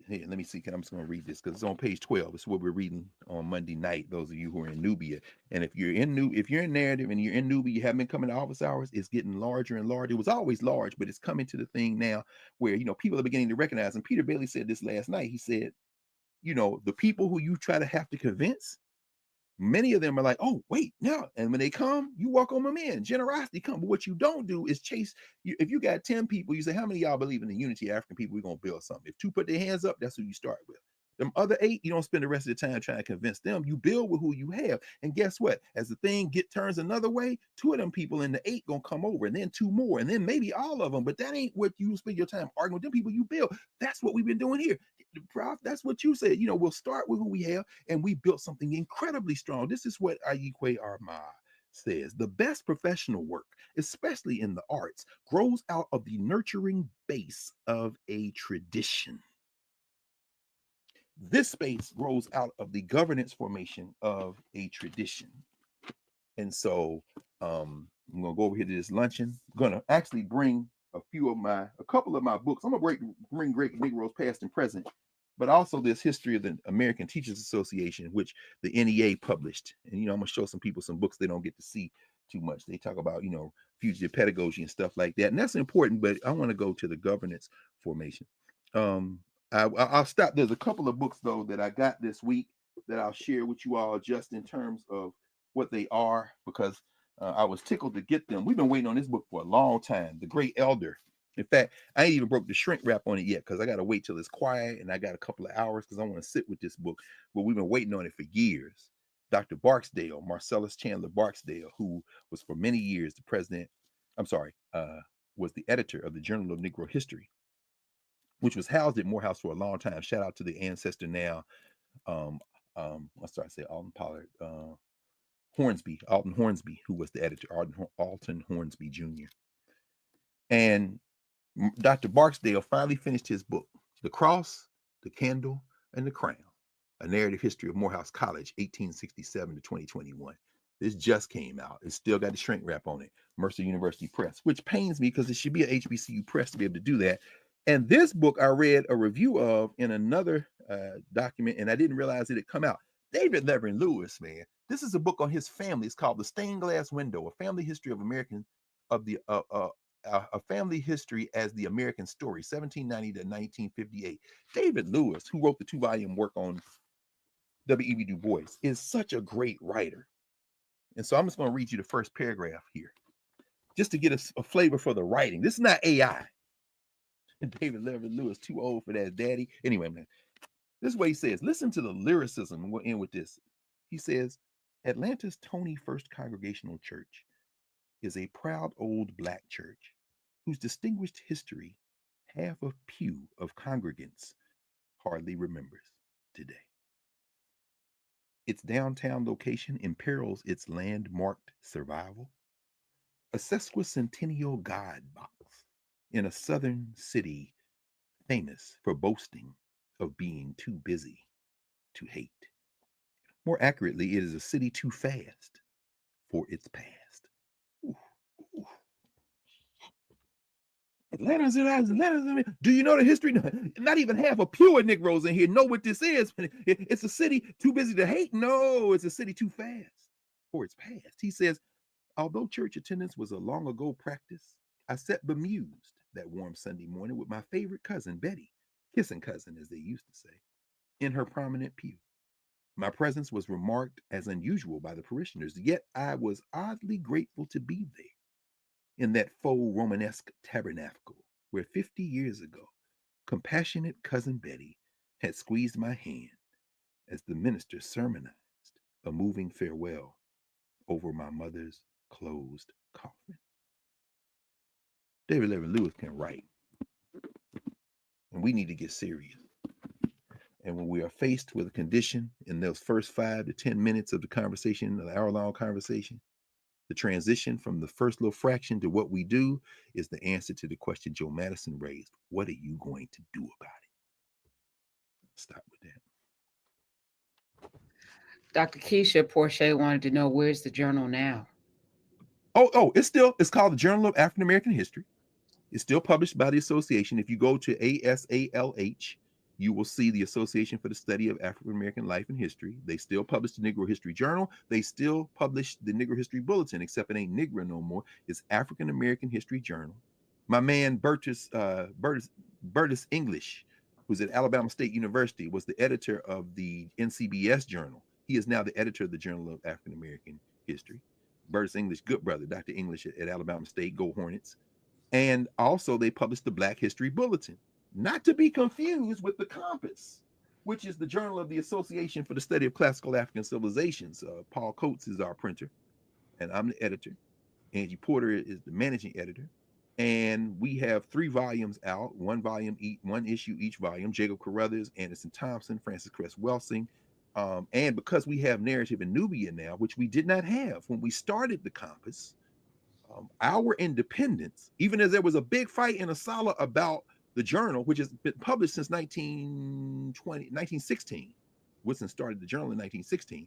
here, let me see. I'm just going to read this because it's on page 12. It's what we're reading on Monday night. Those of you who are in Nubia, and if you're in Knarrative and you're in Nubia, you haven't been coming to office hours. It's getting larger and larger. It was always large, but it's coming to the thing now where people are beginning to recognize. And Peter Bailey said this last night. He said, the people who you try to have to convince, many of them are like, oh, wait, no. And when they come, you welcome them in. Generosity come. But what you don't do is chase. If you got 10 people, you say, how many of y'all believe in the unity of African people? We're going to build something. If 2 put their hands up, that's who you start with. Them other 8, you don't spend the rest of the time trying to convince them. You build with who you have. And guess what? As the thing turns another way, 2 of them people in the 8 going to come over, and then 2 more, and then maybe all of them. But that ain't what you spend your time arguing with them people you build. That's what we've been doing here. Prof, that's what you said. We'll start with who we have, and we built something incredibly strong. This is what Aikwe Armah says. The best professional work, especially in the arts, grows out of the nurturing base of a tradition. This space grows out of the governance formation of a tradition. And so I'm going to go over here to this luncheon. I'm going to actually bring a couple of my books. I'm going to bring Great Negroes Past and Present, but also this history of the American Teachers Association, which the NEA published. And, I'm going to show some people some books they don't get to see too much. They talk about, fugitive pedagogy and stuff like that. And that's important, but I want to go to the governance formation. I'll stop. There's a couple of books, though, that I got this week that I'll share with you all just in terms of what they are, because I was tickled to get them. We've been waiting on this book for a long time, The Great Elder. In fact, I ain't even broke the shrink wrap on it yet because I got to wait till it's quiet, and I got a couple of hours because I want to sit with this book. But we've been waiting on it for years. Dr. Barksdale, Marcellus Chandler Barksdale, who was for many years was the editor of the Journal of Negro History, which was housed at Morehouse for a long time. Shout out to the ancestor now. Alton Hornsby, who was the editor, Alton Hornsby Jr. And Dr. Barksdale finally finished his book, The Cross, the Candle, and the Crown, A Narrative History of Morehouse College, 1867 to 2021. This just came out. It's still got the shrink wrap on it. Mercer University Press, which pains me because it should be a HBCU press to be able to do that. And this book I read a review of in another document, and I didn't realize it had come out. David Leverin Lewis, man. This is a book on his family. It's called The Stained Glass Window: A Family History of a Family History as the American Story, 1790 to 1958. David Lewis, who wrote the 2-volume work on W.E.B. Du Bois, is such a great writer. And so I'm just going to read you the first paragraph here, just to get a flavor for the writing. This is not AI. David Leverin Lewis, too old for that, daddy. Anyway, man, this is what he says. Listen to the lyricism, and we'll end with this. He says, Atlanta's Tony First Congregational Church is a proud old black church whose distinguished history half a pew of congregants hardly remembers today. Its downtown location imperils its landmarked survival. A sesquicentennial God box in a southern city famous for boasting of being too busy to hate. More accurately, it is a city too fast for its past. Ooh, ooh. Atlanta's. Do you know the history? Not even half a pew of Negroes in here know what this is. It's a city too busy to hate. No, it's a city too fast for its past. He says, although church attendance was a long ago practice, I sat bemused that warm Sunday morning with my favorite cousin, Betty, kissing cousin, as they used to say, in her prominent pew. My presence was remarked as unusual by the parishioners, yet I was oddly grateful to be there in that faux Romanesque tabernacle where 50 years ago, compassionate cousin Betty had squeezed my hand as the minister sermonized a moving farewell over my mother's closed coffin. David Leverin Lewis can write, and we need to get serious. And when we are faced with a condition in those first 5 to 10 minutes of the conversation, an hour-long conversation, the transition from the first little fraction to what we do is the answer to the question Joe Madison raised. What are you going to do about it? Stop with that. Dr. Keisha Porche wanted to know, where's the journal now? It's called the Journal of African American History. It's still published by the association. If you go to ASALH, you will see the Association for the Study of African American Life and History. They still publish the Negro History Journal. They still publish the Negro History Bulletin, except it ain't Negro no more. It's African American History Journal. My man Burtis English, who's at Alabama State University, was the editor of the NCBS Journal. He is now the editor of the Journal of African American History. Burtis English, good brother, Dr. English at Alabama State, go Hornets. And also they published the Black History Bulletin, not to be confused with the Compass, which is the journal of the Association for the Study of Classical African Civilizations. Paul Coates is our printer, and I'm the editor. Angie Porter is the managing editor. And we have 3 volumes out, one issue each volume. Jacob Carruthers, Anderson Thompson, Francis Cress Welsing. And because we have Knarrative in Nubia now, which we did not have when we started the Compass, our independence, even as there was a big fight in ASALH about the journal, which has been published since 1916. Woodson started the journal in 1916,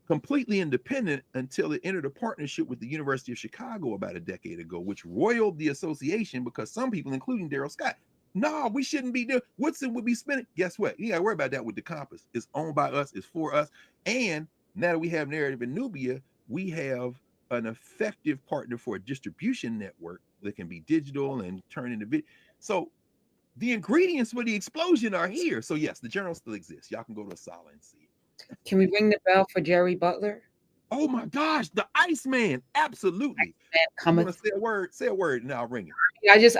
completely independent until it entered a partnership with the University of Chicago about a decade ago, which roiled the association because some people, including Daryl Scott, no, we shouldn't be there. Woodson would be spending. Guess what? You got to worry about that with the Compass. It's owned by us. It's for us. And now that we have Knarrative in Nubia, we have an effective partner for a distribution network that can be digital and turn into video. So the ingredients for the explosion are here. So yes, the journal still exists. Y'all can go to ASALH and see it. Can we ring the bell for Jerry Butler? Oh my gosh, the Iceman. Absolutely. You want to say a word? Say a word and I'll ring it.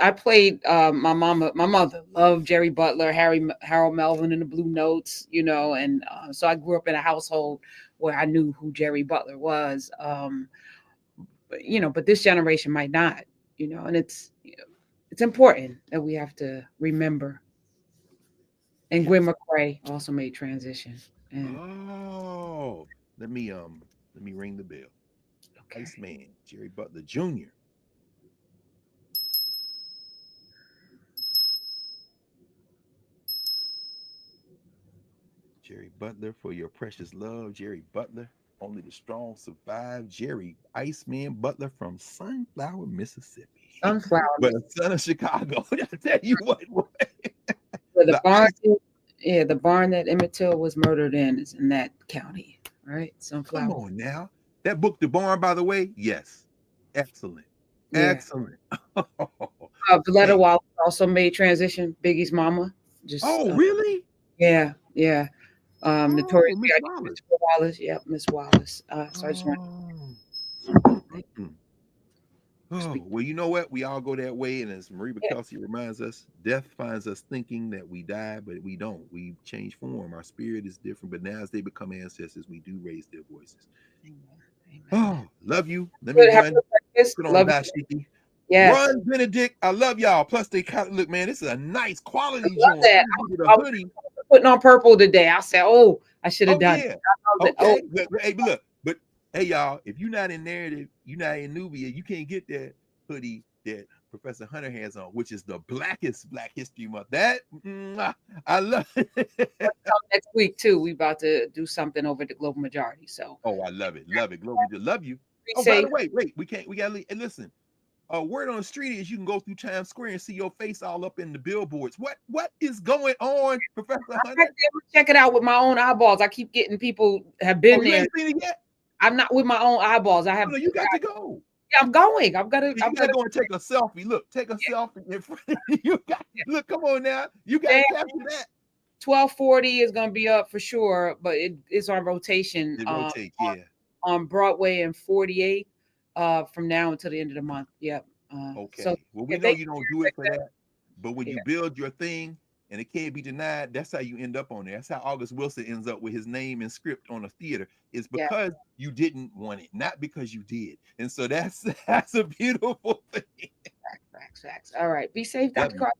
I played my mother loved Jerry Butler, Harold Melvin and the Blue Notes, and so I grew up in a household where I knew who Jerry Butler was. But this generation might not, and it's important that we have to remember. And Gwen McCrae also made transition. And let me ring the bell. Okay. Iceman, Jerry Butler Jr. Jerry Butler, for your precious love, Jerry Butler. Only the strong survive. Jerry Iceman Butler from Sunflower, Mississippi. Sunflower, But a son of Chicago. I tell you what. where the The barn, ice, yeah, the barn that Emmett Till was murdered in is in that county, right? come Sunflower. on now. That book, The Barn, by the way, yes. Excellent. Yeah. Excellent. Valletta Hey. Wallace also made transition. Biggie's mama. Just Oh, really? yeah, yeah. Oh, Notorious Miss B.I.G. Wallace. Miss Wallace. Yep, Miss Wallace. So I just want Oh. to Oh, speak. well, you know what? We all go that way. And as Marie Yeah. Kelsey reminds us, death finds us thinking that we die, but we don't. We change form. Our spirit is different. But now, as they become ancestors, we do raise their voices. Amen. Amen. Oh, love you. Let me Good. Have a run. good breakfast. Put on a Love you. dashiki. Yes. Run, Benedict. I love y'all. Plus, they kind of look, man, this is a nice I quality love joint. I that. just needed a I was hoodie. putting on purple today. I said, oh, I should have Oh, done it. yeah. I know that. Oh, Okay. Hey, look, but hey, y'all, if you're not in Knarrative, you're not in Nubia, you can't get that hoodie that Professor Hunter has on, which is the blackest Black History Month. That I love it. next week too. We about to do something over the global majority. So Oh, I love it. Love it. Global, love you. be Oh, by safe. the way, wait, we gotta leave. And listen, word on the street is you can go through Times Square and see your face all up in the billboards. What is going on, Professor Hunter? Check it out with my own eyeballs. I keep getting people have Oh, been you there. ain't seen it yet? I'm not with my own eyeballs. I Oh, have. no, you got to go. Yeah, I'm going. I've got to. You I've got got to to. go and take a selfie. Look, take a selfie in front of you. You got look. Come on now. You got to capture that. 1240 is going to be up for sure, but it's on rotation. It rotates, yeah. On Broadway and 48 from now until the end of the month. Yep. Okay. So Well, we if know they you don't do it for that, but when yeah. you build your thing and it can't be denied, that's how you end up on there. That's how August Wilson ends up with his name and script on a theater. It's Yeah. because you didn't want it, not because you did. And so that's a beautiful thing. Facts. All right. Be safe, Love Dr. you. Carr.